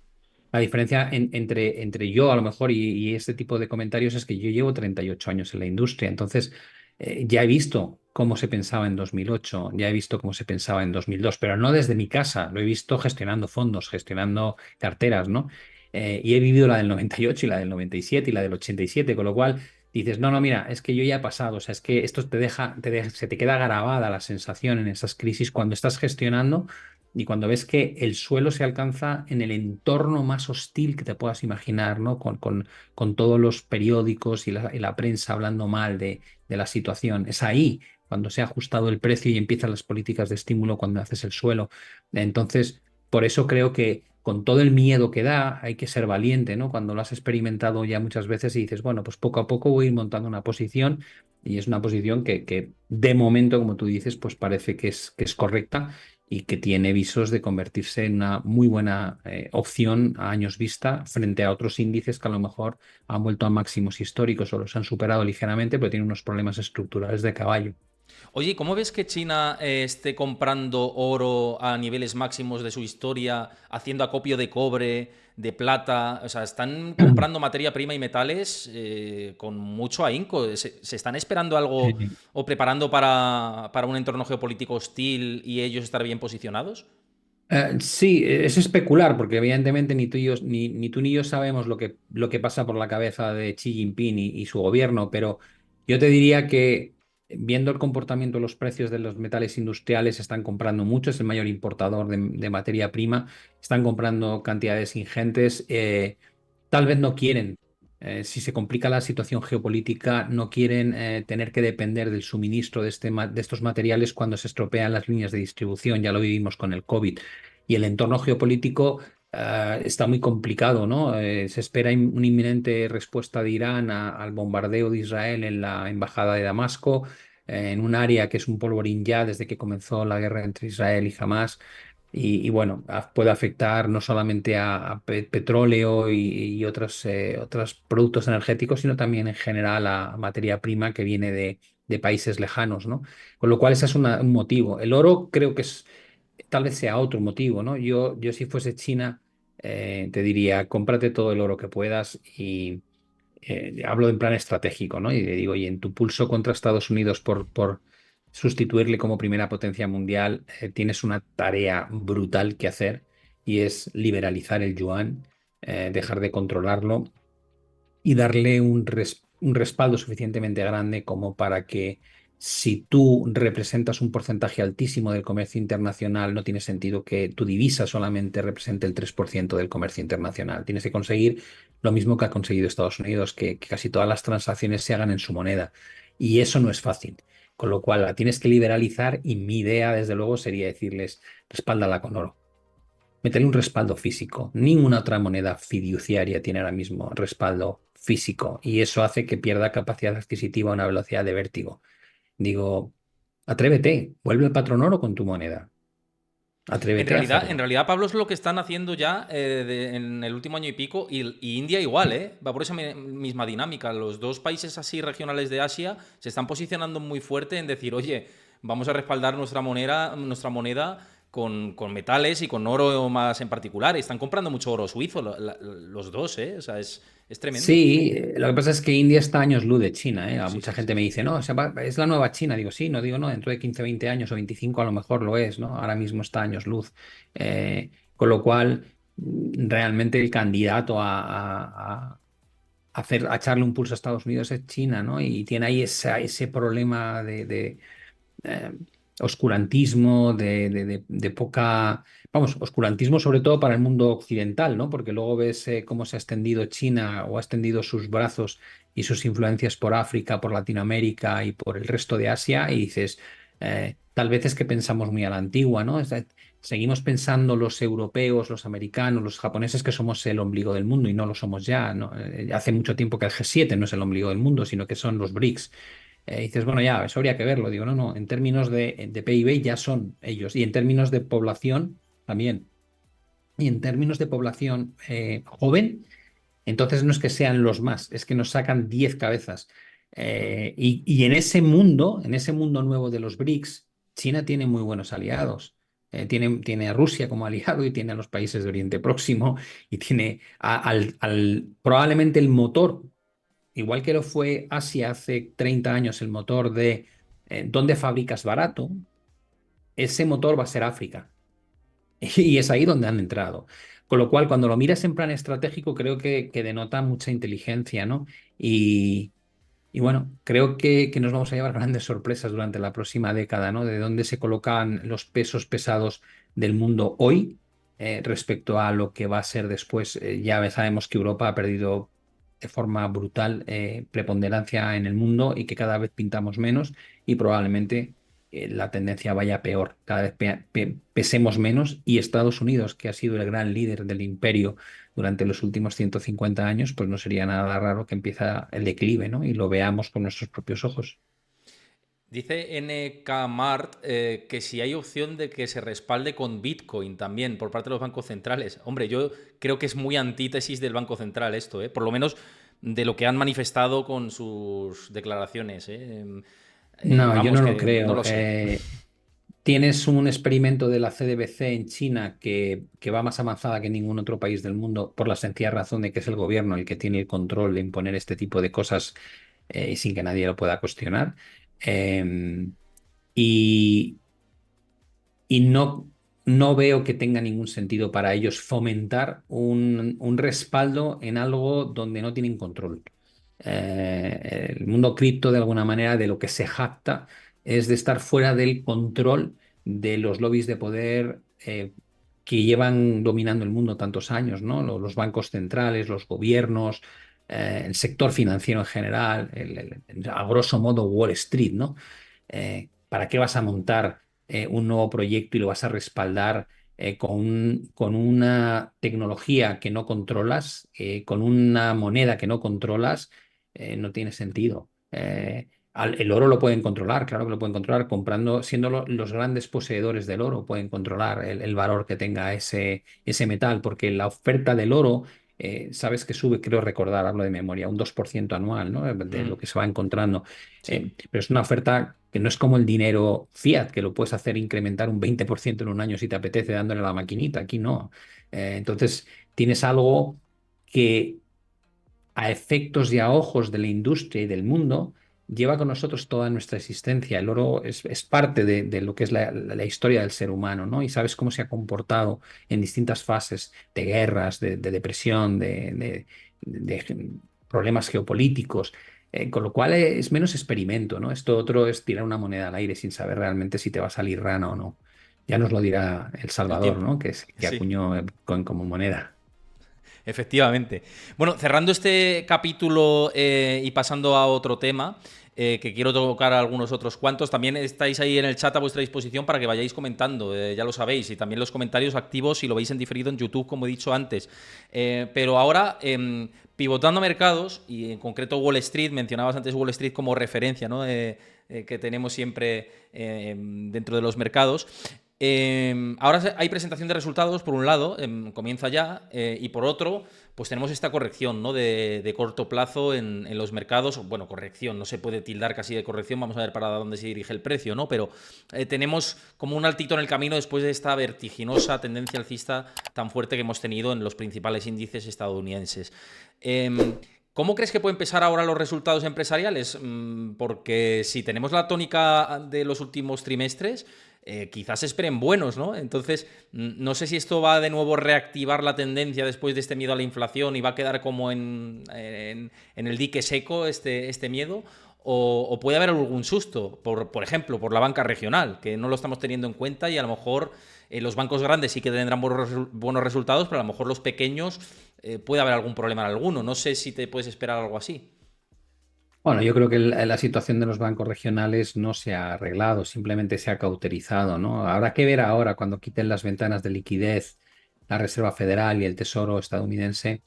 la diferencia entre yo, a lo mejor, y este tipo de comentarios es que yo llevo 38 años en la industria. Entonces, ya he visto cómo se pensaba en 2008, ya he visto cómo se pensaba en 2002, pero no desde mi casa, lo he visto gestionando fondos, gestionando carteras, ¿no? Y he vivido la del 98 y la del 97 y la del 87, con lo cual dices, no, no, mira, es que yo ya he pasado, o sea, es que esto se te queda grabada la sensación en esas crisis cuando estás gestionando y cuando ves que el suelo se alcanza en el entorno más hostil que te puedas imaginar, ¿no? Con todos los periódicos y la prensa hablando mal de la situación. Es ahí cuando se ha ajustado el precio y empiezan las políticas de estímulo cuando haces el suelo. Entonces, por eso creo que con todo el miedo que da, hay que ser valiente, ¿no? Cuando lo has experimentado ya muchas veces y dices, bueno, pues poco a poco voy a ir montando una posición y es una posición que de momento, como tú dices, pues parece que es correcta y que tiene visos de convertirse en una muy buena opción a años vista frente a otros índices que a lo mejor han vuelto a máximos históricos o los han superado ligeramente, pero tienen unos problemas estructurales de caballo. Oye, ¿cómo ves que China esté comprando oro a niveles máximos de su historia, haciendo acopio de cobre, de plata? O sea, están comprando materia prima y metales con mucho ahínco. ¿Se están esperando algo Sí. o preparando para un entorno geopolítico hostil y ellos estar bien posicionados? Sí, es especular, porque evidentemente ni tú, y yo, ni tú ni yo sabemos lo que pasa por la cabeza de Xi Jinping y su gobierno, pero yo te diría que viendo el comportamiento de los precios de los metales industriales, están comprando mucho, es el mayor importador de materia prima, están comprando cantidades ingentes, tal vez no quieren. Si se complica la situación geopolítica, no quieren tener que depender del suministro de estos materiales cuando se estropean las líneas de distribución. Ya lo vivimos con el COVID y el entorno geopolítico está muy complicado, ¿no? Se espera una inminente respuesta de Irán al bombardeo de Israel en la embajada de Damasco, en un área que es un polvorín ya desde que comenzó la guerra entre Israel y Hamas. Y bueno, puede afectar no solamente a petróleo y otros productos energéticos, sino también en general a materia prima que viene de países lejanos, ¿no? Con lo cual ese es un motivo. El oro creo que es tal vez sea otro motivo, ¿no? Yo si fuese China, te diría, cómprate todo el oro que puedas y hablo en plan estratégico, ¿no? Y le digo, y en tu pulso contra Estados Unidos por sustituirle como primera potencia mundial, tienes una tarea brutal que hacer y es liberalizar el yuan, dejar de controlarlo y darle un respaldo suficientemente grande como para que si tú representas un porcentaje altísimo del comercio internacional, no tiene sentido que tu divisa solamente represente el 3% del comercio internacional. Tienes que conseguir lo mismo que ha conseguido Estados Unidos, que casi todas las transacciones se hagan en su moneda. Y eso no es fácil. Con lo cual la tienes que liberalizar y mi idea, desde luego, sería decirles, respáldala con oro. Métele un respaldo físico. Ninguna otra moneda fiduciaria tiene ahora mismo respaldo físico y eso hace que pierda capacidad adquisitiva a una velocidad de vértigo. Digo, atrévete, vuelve al patrón oro con tu moneda. Atrévete a En hacerlo. realidad, Pablo, es lo que están haciendo ya en el último año y pico, y India igual, ¿eh? Va por esa misma dinámica. Los dos países así regionales de Asia se están posicionando muy fuerte en decir, oye, vamos a respaldar nuestra moneda con metales y con oro más en particular. Y están comprando mucho oro suizo, los dos, ¿eh? O sea, es tremendo. Sí, lo que pasa es que India está a años luz de China, ¿eh? Sí, Mucha sí, gente sí, me sí. dice, no, es la nueva China. Digo, sí, no digo, no, dentro de 15, 20 años o 25 a lo mejor lo es, ¿no? Ahora mismo está a años luz. Con lo cual, realmente el candidato a echarle un pulso a Estados Unidos es China, ¿no? Y tiene ahí ese problema de eh, oscurantismo, de poca, vamos, oscurantismo sobre todo para el mundo occidental, ¿no? Porque luego ves cómo se ha extendido China o ha extendido sus brazos y sus influencias por África, por Latinoamérica y por el resto de Asia y dices, tal vez es que pensamos muy a la antigua, ¿no? Seguimos pensando los europeos, los americanos, los japoneses que somos el ombligo del mundo y no lo somos ya, ¿no? Hace mucho tiempo que el G7 no es el ombligo del mundo, sino que son los BRICS. Dices, bueno, ya, eso habría que verlo. Digo, no, no, en términos de PIB ya son ellos. Y en términos de población también. Y en términos de población joven, entonces no es que sean los más, es que nos sacan 10 cabezas. Y en ese mundo nuevo de los BRICS, China tiene muy buenos aliados. Tiene a Rusia como aliado y tiene a los países de Oriente Próximo y tiene probablemente el motor. Igual que lo fue Asia hace 30 años, el motor de dónde fabricas barato, ese motor va a ser África. Y es ahí donde han entrado. Con lo cual, cuando lo miras en plan estratégico, creo que denota mucha inteligencia, ¿no? Y, y bueno, creo que nos vamos a llevar grandes sorpresas durante la próxima década, ¿no? De dónde se colocan los pesos pesados del mundo hoy respecto a lo que va a ser después. Ya sabemos que Europa ha perdido de forma brutal preponderancia en el mundo y que cada vez pintamos menos y probablemente la tendencia vaya peor. Cada vez pesemos menos y Estados Unidos, que ha sido el gran líder del imperio durante los últimos 150 años, pues no sería nada raro que empieza el declive, ¿no? Y lo veamos con nuestros propios ojos. Dice NK Mart que si hay opción de que se respalde con Bitcoin también por parte de los bancos centrales. Hombre, yo creo que es muy antítesis del Banco Central esto, ¿eh? Por lo menos de lo que han manifestado con sus declaraciones, ¿eh? No, yo Vamos, no lo que no creo. lo sé. Tienes un experimento de la CDBC en China que va más avanzada que ningún otro país del mundo por la sencilla razón de que es el gobierno el que tiene el control de imponer este tipo de cosas y sin que nadie lo pueda cuestionar. Eh, y, y no veo que tenga ningún sentido para ellos fomentar un respaldo en algo donde no tienen control. El mundo cripto, de alguna manera, de lo que se jacta es de estar fuera del control de los lobbies de poder que llevan dominando el mundo tantos años, ¿no? Los bancos centrales, los gobiernos, el sector financiero en general, a grosso modo Wall Street, ¿no? ¿Para qué vas a montar un nuevo proyecto y lo vas a respaldar con una tecnología que no controlas, con una moneda que no controlas? No tiene sentido. El oro lo pueden controlar, claro que lo pueden controlar, comprando, siendo los grandes poseedores del oro, pueden controlar el valor que tenga ese metal, porque la oferta del oro, sabes que sube, creo recordar, hablo de memoria, un 2% anual, ¿no? De Mm, lo que se va encontrando. sí. Pero es una oferta que no es como el dinero fiat, que lo puedes hacer incrementar un 20% en un año si te apetece dándole a la maquinita. Aquí no. Entonces, tienes algo que a efectos y a ojos de la industria y del mundo lleva con nosotros toda nuestra existencia. El oro es parte de lo que es la historia del ser humano, ¿no? Y sabes cómo se ha comportado en distintas fases de guerras, de depresión, de problemas geopolíticos. Con lo cual es menos experimento, ¿no? Esto otro es tirar una moneda al aire sin saber realmente si te va a salir rana o no. Ya nos lo dirá El El Salvador, tiempo. ¿no? Que Sí. acuñó el Bitcoin como moneda. Efectivamente. Bueno, cerrando este capítulo y pasando a otro tema, que quiero tocar algunos otros cuantos, también estáis ahí en el chat a vuestra disposición para que vayáis comentando, ya lo sabéis, y también los comentarios activos si lo veis en diferido en YouTube, como he dicho antes. Pero ahora, pivotando a mercados, y en concreto Wall Street, mencionabas antes Wall Street como referencia, ¿no? Que tenemos siempre dentro de los mercados. Ahora hay presentación de resultados, por un lado, comienza ya, y por otro, pues tenemos esta corrección, ¿no? De corto plazo en los mercados. Bueno, corrección, no se puede tildar casi de corrección, vamos a ver para dónde se dirige el precio, ¿no? Pero tenemos como un altito en el camino después de esta vertiginosa tendencia alcista tan fuerte que hemos tenido en los principales índices estadounidenses. ¿Cómo crees que pueden empezar ahora los resultados empresariales? Porque si tenemos la tónica de los últimos trimestres, quizás esperen buenos, ¿no? Entonces, no sé si esto va de nuevo a reactivar la tendencia después de este miedo a la inflación y va a quedar como en el dique seco este miedo, o puede haber algún susto, por ejemplo, por la banca regional, que no lo estamos teniendo en cuenta y a lo mejor los bancos grandes sí que tendrán buenos resultados, pero a lo mejor los pequeños puede haber algún problema en alguno. No sé si te puedes esperar algo así. Bueno, yo creo que la situación de los bancos regionales no se ha arreglado, simplemente se ha cauterizado, ¿no? Habrá que ver ahora, cuando quiten las ventanas de liquidez, la Reserva Federal y el Tesoro estadounidense,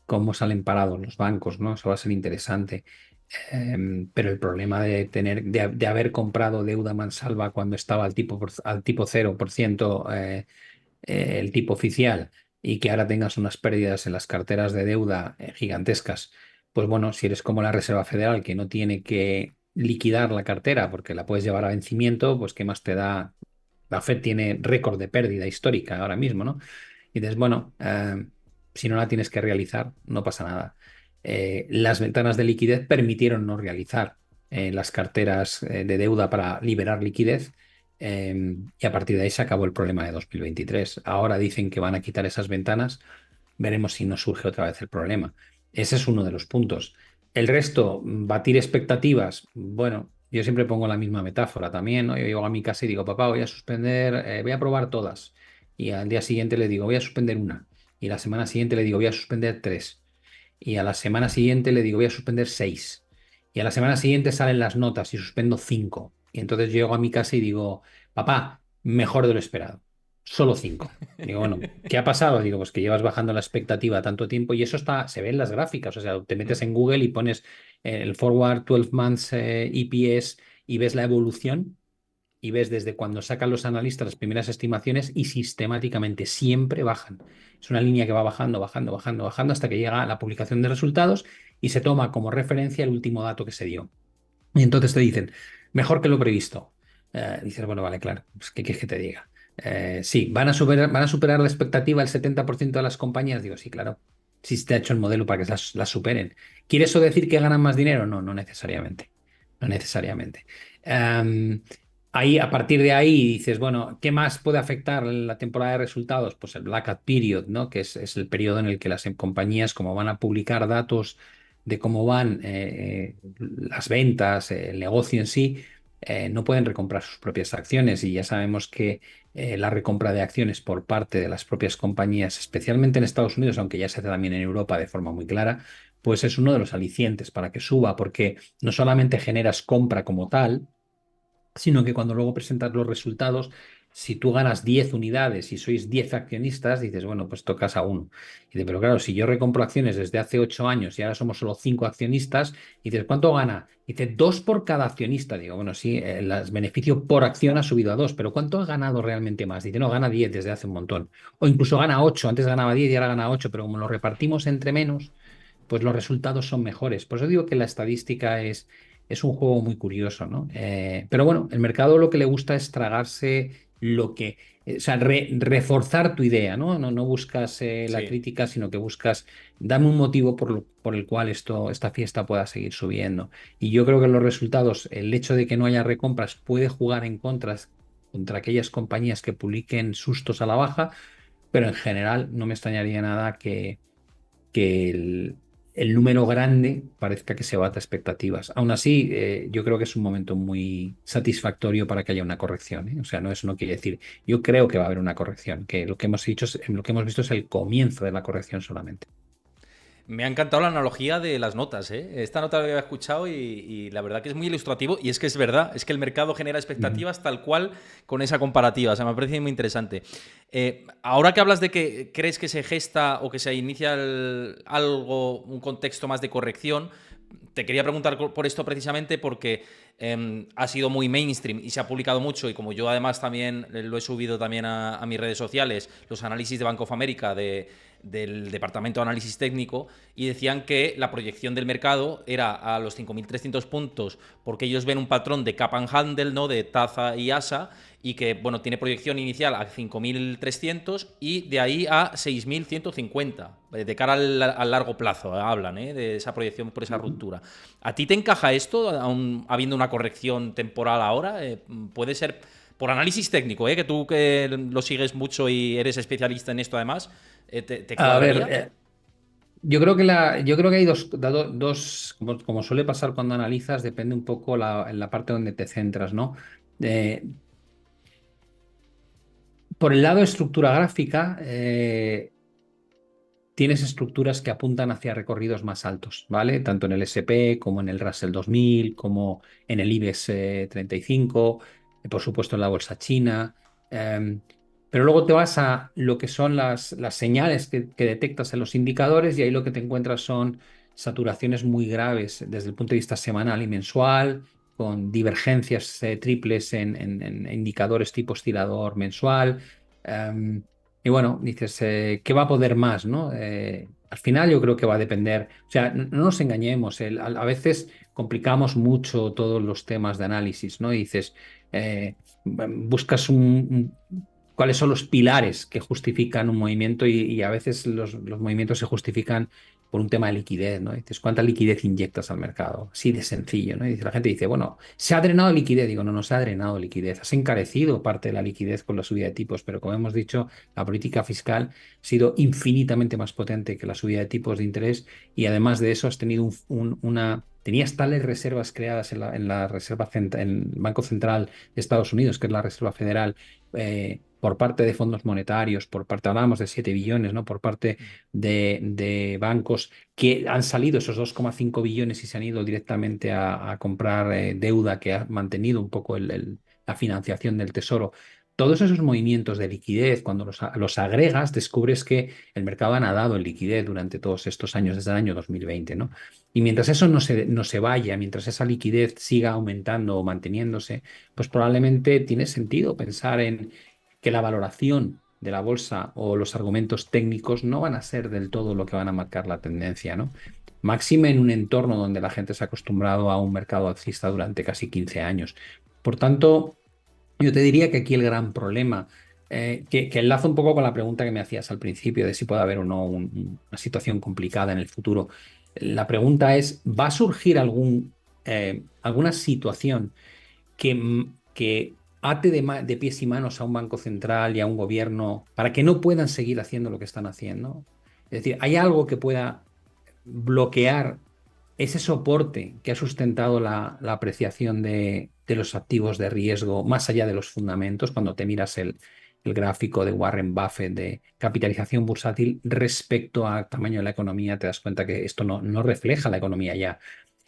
cómo salen parados los bancos, ¿no? Eso va a ser interesante. Pero el problema de haber comprado deuda mansalva cuando estaba al tipo 0%, el tipo oficial, y que ahora tengas unas pérdidas en las carteras de deuda gigantescas, pues bueno, si eres como la Reserva Federal, que no tiene que liquidar la cartera porque la puedes llevar a vencimiento, pues ¿qué más te da? La Fed tiene récord de pérdida histórica ahora mismo, ¿no? Y dices, bueno, si no la tienes que realizar, no pasa nada. Las ventanas de liquidez permitieron no realizar las carteras de deuda para liberar liquidez, y a partir de ahí se acabó el problema de 2023. Ahora dicen que van a quitar esas ventanas, veremos si no surge otra vez el problema. Ese es uno de los puntos. El resto, batir expectativas. Bueno, yo siempre pongo la misma metáfora también, ¿no? Yo llego a mi casa y digo, papá, voy a suspender, voy a probar todas. Y al día siguiente le digo, voy a suspender una. Y la semana siguiente le digo, voy a suspender tres. Y a la semana siguiente le digo, voy a suspender seis. Y a la semana siguiente salen las notas y suspendo cinco. Y entonces llego a mi casa y digo, papá, mejor de lo esperado. Solo cinco. Digo, bueno, ¿qué ha pasado? Digo, pues que llevas bajando la expectativa tanto tiempo y eso se ve en las gráficas. O sea, te metes en Google y pones el Forward 12 Months EPS y ves la evolución y ves desde cuando sacan los analistas las primeras estimaciones y sistemáticamente siempre bajan. Es una línea que va bajando, bajando, bajando, bajando hasta que llega a la publicación de resultados y se toma como referencia el último dato que se dio. Y entonces te dicen, mejor que lo previsto. Dices, bueno, vale, claro, pues, ¿qué quieres que te diga? Sí, van a superar la expectativa el 70% de las compañías. Digo, sí, claro. Si se te ha hecho el modelo para que las superen. ¿Quiere eso decir que ganan más dinero? No, no necesariamente. No necesariamente. Em, Ahí, a partir de ahí dices, bueno, ¿qué más puede afectar la temporada de resultados? Pues el blackout period, ¿no? Que es el periodo en el que las compañías, como van a publicar datos de cómo van las ventas, el negocio en sí, no pueden recomprar sus propias acciones. Y ya sabemos que la recompra de acciones por parte de las propias compañías, especialmente en Estados Unidos, aunque ya se hace también en Europa de forma muy clara, pues es uno de los alicientes para que suba, porque no solamente generas compra como tal, sino que cuando luego presentas los resultados, si tú ganas 10 unidades y sois 10 accionistas, dices, bueno, pues tocas a uno. Y dices, pero claro, si yo recompro acciones desde hace 8 años y ahora somos solo 5 accionistas, dices, ¿cuánto gana? Dice, 2 por cada accionista. Digo, bueno, sí, el beneficio por acción ha subido a 2, pero ¿cuánto ha ganado realmente más? Dice, no, gana 10 desde hace un montón. O incluso gana 8, antes ganaba 10 y ahora gana 8, pero como lo repartimos entre menos, pues los resultados son mejores. Por eso digo que la estadística es un juego muy curioso, ¿no? Pero bueno, el mercado lo que le gusta es tragarse lo que, o sea, reforzar tu idea, ¿no? No, no buscas la Sí. crítica, sino que buscas, dame un motivo por el cual esta fiesta pueda seguir subiendo. Y yo creo que los resultados, el hecho de que no haya recompras puede jugar en contra aquellas compañías que publiquen sustos a la baja, pero en general no me extrañaría nada que el número grande parezca que se bata expectativas. Aún así, yo creo que es un momento muy satisfactorio para que haya una corrección, ¿eh? O sea, no, eso no quiere decir, yo creo que va a haber una corrección, que lo que hemos dicho, lo que hemos visto es el comienzo de la corrección solamente. Me ha encantado la analogía de las notas, ¿eh? Esta nota la había escuchado y la verdad que es muy ilustrativo y es que es verdad, es que el mercado genera Ujú. expectativas tal cual con esa comparativa, o sea, me parece muy interesante. Ahora que hablas de que crees que se gesta o que se inicia algo, un contexto más de corrección, te quería preguntar por esto precisamente porque ha sido muy mainstream y se ha publicado mucho y como yo además también lo he subido también a mis redes sociales, los análisis de Bank of America del Departamento de Análisis Técnico y decían que la proyección del mercado era a los 5.300 puntos porque ellos ven un patrón de cap and handle, ¿no? De Taza y ASA y que bueno, tiene proyección inicial a 5.300 y de ahí a 6.150 de cara al largo plazo, hablan de esa proyección por esa Ujú. ruptura. ¿A ti te encaja esto, aún habiendo una corrección temporal ahora? Puede ser por análisis técnico, que tú que lo sigues mucho y eres especialista en esto además, ¿te A ver, cuadraría? yo creo que hay dos como suele pasar cuando analizas, depende un poco en la parte donde te centras, ¿no? Eh, por el lado de estructura gráfica, tienes estructuras que apuntan hacia recorridos más altos, ¿vale? Tanto en el SP como en el Russell 2000, como en el IBEX 35, por supuesto en la bolsa china. em, pero luego te vas a lo que son las señales que detectas en los indicadores y ahí lo que te encuentras son saturaciones muy graves desde el punto de vista semanal y mensual, con divergencias triples en indicadores tipo oscilador mensual. em, y bueno, dices, ¿qué va a poder más, no? Al final yo creo que va a depender, o sea, no nos engañemos, a veces complicamos mucho todos los temas de análisis, ¿no? Y dices, buscas cuáles son los pilares que justifican un movimiento y a veces los movimientos se justifican por un tema de liquidez, ¿no? Dices, ¿cuánta liquidez inyectas al mercado? Así de sencillo, ¿no? Y dice, la gente dice, bueno, ¿se ha drenado liquidez? Digo, no, no se ha drenado liquidez. Has encarecido parte de la liquidez con la subida de tipos, pero como hemos dicho, la política fiscal ha sido infinitamente más potente que la subida de tipos de interés y además de eso has tenido tenías tales reservas creadas en la en el Banco Central de Estados Unidos, que es la Reserva Federal, por parte de fondos monetarios, por parte, hablábamos de 7 billones, ¿no? Por parte de bancos que han salido esos 2,5 billones y se han ido directamente a comprar deuda que ha mantenido un poco la financiación del tesoro. Todos esos movimientos de liquidez, cuando los agregas, descubres que el mercado ha nadado en liquidez durante todos estos años, desde el año 2020, ¿no? Y mientras eso no se vaya, mientras esa liquidez siga aumentando o manteniéndose, pues probablemente tiene sentido pensar en que la valoración de la bolsa o los argumentos técnicos no van a ser del todo lo que van a marcar la tendencia, ¿no? máxime en un entorno donde la gente se ha acostumbrado a un mercado alcista durante casi 15 años. Por tanto, yo te diría que aquí el gran problema, que enlaza un poco con la pregunta que me hacías al principio de si puede haber o no una situación complicada en el futuro. La pregunta es, ¿va a surgir alguna situación que ate de pies y manos a un banco central y a un gobierno para que no puedan seguir haciendo lo que están haciendo? Es decir, ¿hay algo que pueda bloquear ese soporte que ha sustentado la apreciación de los activos de riesgo más allá de los fundamentos, cuando te miras el gráfico de Warren Buffett de capitalización bursátil respecto al tamaño de la economía, te das cuenta que esto no refleja la economía ya.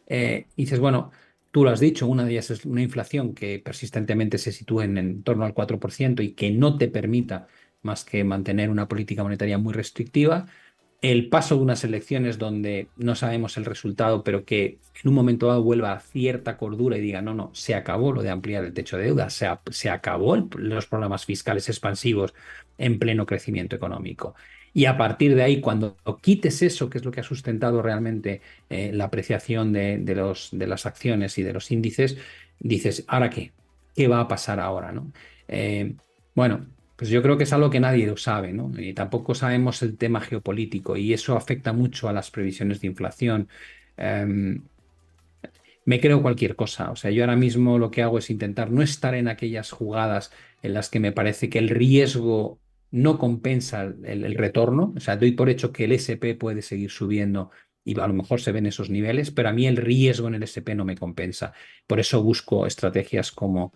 Y dices, bueno, tú lo has dicho, una de ellas es una inflación que persistentemente se sitúe en torno al 4% y que no te permita más que mantener una política monetaria muy restrictiva, el paso de unas elecciones donde no sabemos el resultado, pero que en un momento dado vuelva a cierta cordura y diga, no, no, se acabó lo de ampliar el techo de deuda, se acabó los programas fiscales expansivos en pleno crecimiento económico. Y a partir de ahí, cuando quites eso, que es lo que ha sustentado realmente la apreciación de las acciones y de los índices, dices, ¿ahora qué? ¿Qué va a pasar ahora, no? Eh, bueno, pues yo creo que es algo que nadie lo sabe, ¿no? Y tampoco sabemos el tema geopolítico y eso afecta mucho a las previsiones de inflación. Em, Me creo cualquier cosa. O sea, yo ahora mismo lo que hago es intentar no estar en aquellas jugadas en las que me parece que el riesgo no compensa el retorno. O sea, doy por hecho que el SP puede seguir subiendo y a lo mejor se ven esos niveles, pero a mí el riesgo en el SP no me compensa. Por eso busco estrategias como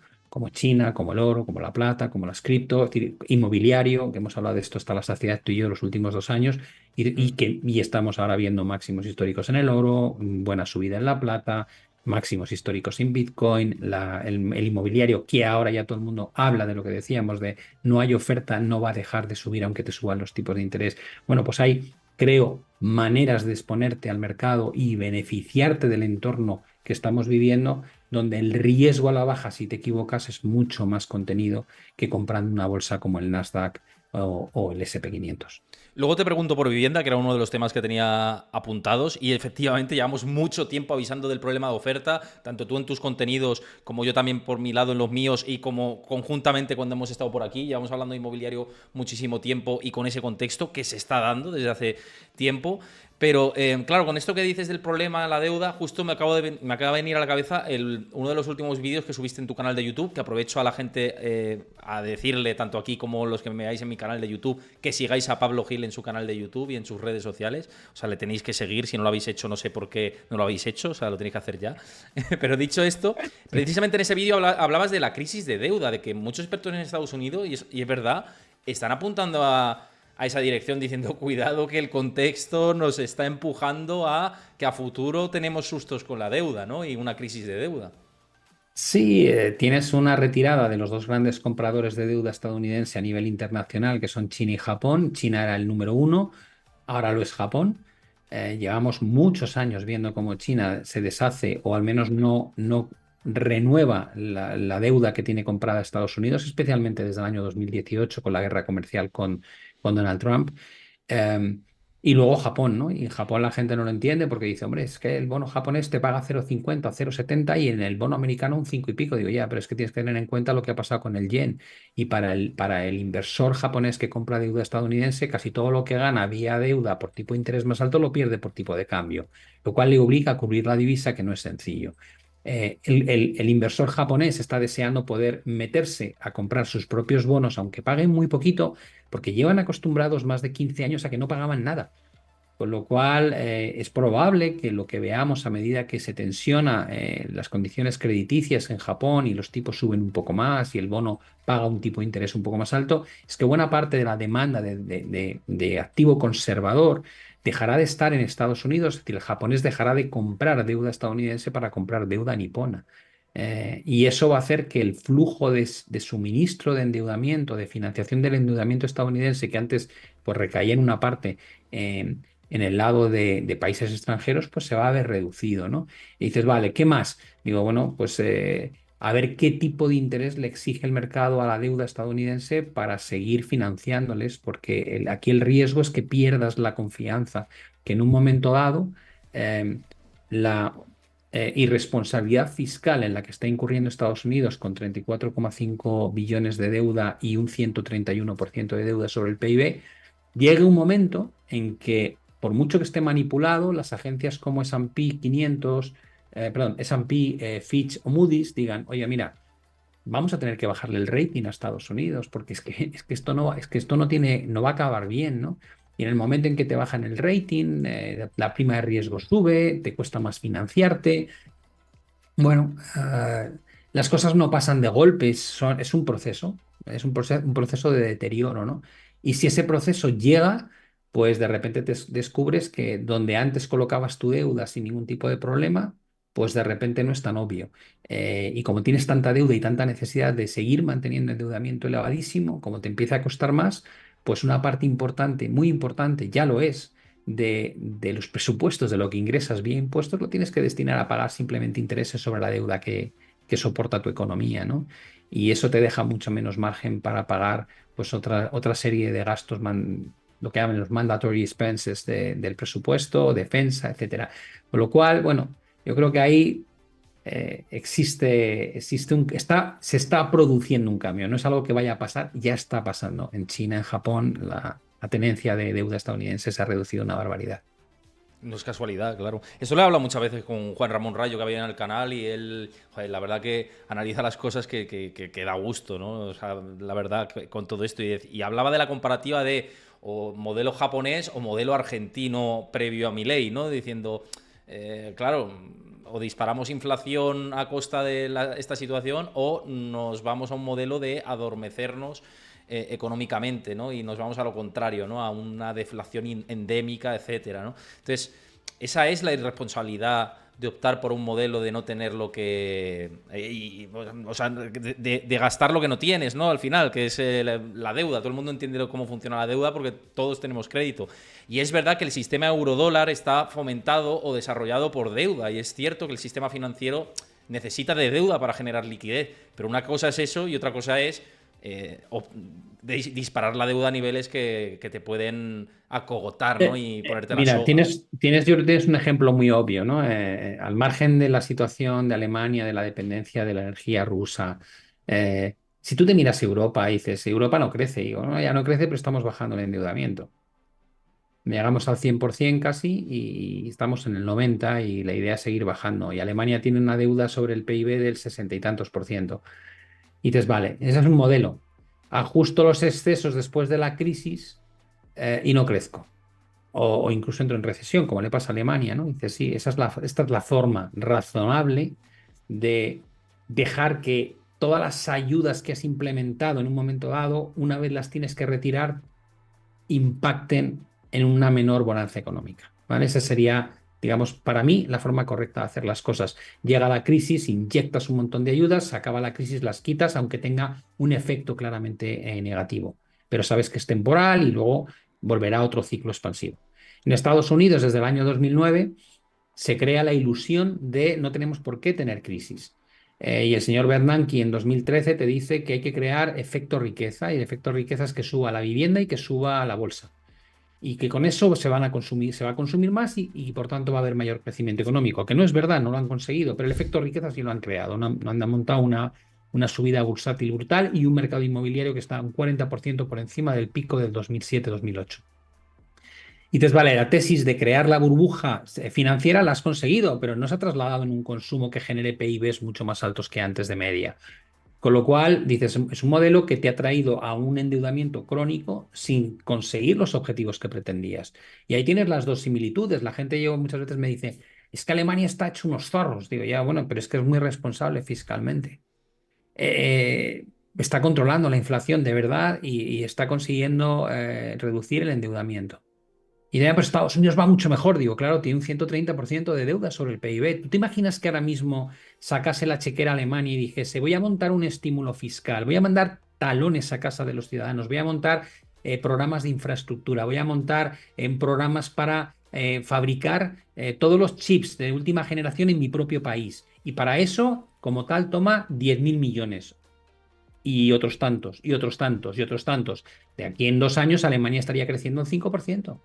China, como el oro, como la plata, como las cripto, es decir, inmobiliario, que hemos hablado de esto hasta la saciedad tú y yo los últimos 2 años, y estamos ahora viendo máximos históricos en el oro, buena subida en la plata, máximos históricos en Bitcoin, el inmobiliario, que ahora ya todo el mundo habla de lo que decíamos, de no hay oferta, no va a dejar de subir aunque te suban los tipos de interés. Bueno, pues hay, creo, maneras de exponerte al mercado y beneficiarte del entorno que estamos viviendo, donde el riesgo a la baja, si te equivocas, es mucho más contenido que comprando una bolsa como el Nasdaq o el SP 500. Luego te pregunto por vivienda, que era uno de los temas que tenía apuntados, y efectivamente llevamos mucho tiempo avisando del problema de oferta, tanto tú en tus contenidos como yo también por mi lado en los míos y como conjuntamente cuando hemos estado por aquí. Llevamos hablando de inmobiliario muchísimo tiempo y con ese contexto que se está dando desde hace tiempo. Pero claro, con esto que dices del problema de la deuda, justo me acaba de venir a la cabeza uno de los últimos vídeos que subiste en tu canal de YouTube, que aprovecho a la gente a decirle, tanto aquí como los que me veáis en mi canal de YouTube, que sigáis a Pablo Gil en su canal de YouTube y en sus redes sociales. O sea, le tenéis que seguir. Si no lo habéis hecho, no sé por qué no lo habéis hecho. O sea, lo tenéis que hacer ya. Pero dicho esto, precisamente en ese vídeo hablabas de la crisis de deuda, de que muchos expertos en Estados Unidos, y es verdad, están apuntando a esa dirección diciendo cuidado que el contexto nos está empujando a que a futuro tenemos sustos con la deuda, ¿no? Y una crisis de deuda. Sí, tienes una retirada de los dos grandes compradores de deuda estadounidense a nivel internacional, que son China y Japón. China era el número uno, ahora lo es Japón. Llevamos muchos años viendo cómo China se deshace o al menos no renueva la deuda que tiene comprada Estados Unidos, especialmente desde el año 2018 con la guerra comercial con Donald Trump. Eh, y luego Japón, ¿no? Y en Japón la gente no lo entiende porque dice, hombre, es que el bono japonés te paga 0,50 o 0,70 y en el bono americano un 5 y pico. Digo, ya, pero es que tienes que tener en cuenta lo que ha pasado con el yen. Y para el inversor japonés que compra deuda estadounidense, casi todo lo que gana vía deuda por tipo de interés más alto lo pierde por tipo de cambio, lo cual le obliga a cubrir la divisa, que no es sencillo. El inversor japonés está deseando poder meterse a comprar sus propios bonos, aunque paguen muy poquito, porque llevan acostumbrados más de 15 años a que no pagaban nada. Con lo cual, es probable que lo que veamos a medida que se tensiona las condiciones crediticias en Japón y los tipos suben un poco más y el bono paga un tipo de interés un poco más alto, es que buena parte de la demanda de activo conservador dejará de estar en Estados Unidos, es decir, el japonés dejará de comprar deuda estadounidense para comprar deuda nipona. Y eso va a hacer que el flujo de suministro de endeudamiento, de financiación del endeudamiento estadounidense, que antes pues recaía en una parte en el lado de países extranjeros, pues se va a ver reducido, ¿no? Y dices, vale, ¿qué más? Digo, bueno, pues a ver qué tipo de interés le exige el mercado a la deuda estadounidense para seguir financiándoles, porque aquí el riesgo es que pierdas la confianza, que en un momento dado la irresponsabilidad fiscal en la que está incurriendo Estados Unidos con 34,5 billones de deuda y un 131% de deuda sobre el PIB, llegue un momento en que, por mucho que esté manipulado, las agencias como S&P 500, perdón, S&P, Fitch o Moody's digan, oye, mira, vamos a tener que bajarle el rating a Estados Unidos, porque es que esto no, es que esto no tiene, no va a acabar bien, ¿no? Y en el momento en que te bajan el rating, la prima de riesgo sube, te cuesta más financiarte. Bueno, las cosas no pasan de golpes, es un proceso, un proceso de deterioro, ¿no? Y si ese proceso llega, pues de repente te descubres que donde antes colocabas tu deuda sin ningún tipo de problema, pues de repente no es tan obvio. Y como tienes tanta deuda y tanta necesidad de seguir manteniendo endeudamiento elevadísimo, como te empieza a costar más, pues una parte importante, muy importante, ya lo es de los presupuestos, de lo que ingresas vía impuestos, lo tienes que destinar a pagar simplemente intereses sobre la deuda que soporta tu economía, ¿no? Y eso te deja mucho menos margen para pagar pues otra serie de gastos, lo que llaman los mandatory expenses del presupuesto, defensa, etcétera. Con lo cual, bueno, yo creo que ahí se está produciendo un cambio. No es algo que vaya a pasar, ya está pasando. En China, en Japón, la tenencia de deuda estadounidense se ha reducido una barbaridad. No es casualidad, claro. Eso le he hablado muchas veces con Juan Ramón Rayo, que había en el canal, y él, joder, la verdad que analiza las cosas que da gusto, ¿no? O sea, la verdad, con todo esto. Y hablaba de la comparativa de o modelo japonés o modelo argentino previo a Milei, ¿no? Diciendo, claro, o disparamos inflación a costa de esta situación o nos vamos a un modelo de adormecernos económicamente, ¿no? Y nos vamos a lo contrario, ¿no? A una deflación endémica, etcétera, ¿no? Entonces, esa es la irresponsabilidad de optar por un modelo de no tener lo que... o sea, de gastar lo que no tienes, ¿no? Al final, que es la deuda. Todo el mundo entiende cómo funciona la deuda porque todos tenemos crédito. Y es verdad que el sistema eurodólar está fomentado o desarrollado por deuda. Y es cierto que el sistema financiero necesita de deuda para generar liquidez. Pero una cosa es eso y otra cosa es disparar la deuda a niveles que te pueden acogotar, ¿no? Y ponerte la Mira, soga. yo creo que tienes un ejemplo muy obvio, ¿no? Al margen de la situación de Alemania, de la dependencia de la energía rusa, si tú te miras Europa y dices, Europa no crece, y digo, no, ya no crece, pero estamos bajando el endeudamiento. Llegamos al 100% casi y estamos en el 90% y la idea es seguir bajando. Y Alemania tiene una deuda sobre el PIB del 60 y tantos por ciento. Y dices, vale, ese es un modelo. Ajusto los excesos después de la crisis y no crezco. O incluso entro en recesión, como le pasa a Alemania, ¿no? Dices, sí, esta es la forma razonable de dejar que todas las ayudas que has implementado en un momento dado, una vez las tienes que retirar, impacten en una menor bonanza económica, ¿vale? Esa sería, digamos, para mí la forma correcta de hacer las cosas. Llega la crisis, inyectas un montón de ayudas, se acaba la crisis, las quitas, aunque tenga un efecto claramente negativo. Pero sabes que es temporal y luego volverá a otro ciclo expansivo. En Estados Unidos, desde el año 2009, se crea la ilusión de no tenemos por qué tener crisis. Y el señor Bernanke en 2013 te dice que hay que crear efecto riqueza, y el efecto riqueza es que suba la vivienda y que suba la bolsa. Y que con eso se va a consumir más y por tanto va a haber mayor crecimiento económico. Que no es verdad, no lo han conseguido, pero el efecto riqueza sí lo han creado. No han montado una subida bursátil brutal y un mercado inmobiliario que está un 40% por encima del pico del 2007-2008. Y entonces, vale, la tesis de crear la burbuja financiera la has conseguido, pero no se ha trasladado en un consumo que genere PIBs mucho más altos que antes de media. Con lo cual, dices, es un modelo que te ha traído a un endeudamiento crónico sin conseguir los objetivos que pretendías. Y ahí tienes las dos similitudes. La gente yo muchas veces me dice, es que Alemania está hecho unos zorros. Digo, ya, bueno, pero es que es muy responsable fiscalmente. Está controlando la inflación de verdad y está consiguiendo reducir el endeudamiento. Y de pues Estados Unidos va mucho mejor, digo, claro, tiene un 130% de deuda sobre el PIB. ¿Tú te imaginas que ahora mismo sacase la chequera a Alemania y dijese, voy a montar un estímulo fiscal, voy a mandar talones a casa de los ciudadanos, voy a montar programas de infraestructura, voy a montar programas para fabricar todos los chips de última generación en mi propio país? Y para eso, como tal, toma 10.000 millones y otros tantos, y otros tantos, y otros tantos. De aquí en 2 años Alemania estaría creciendo un 5%.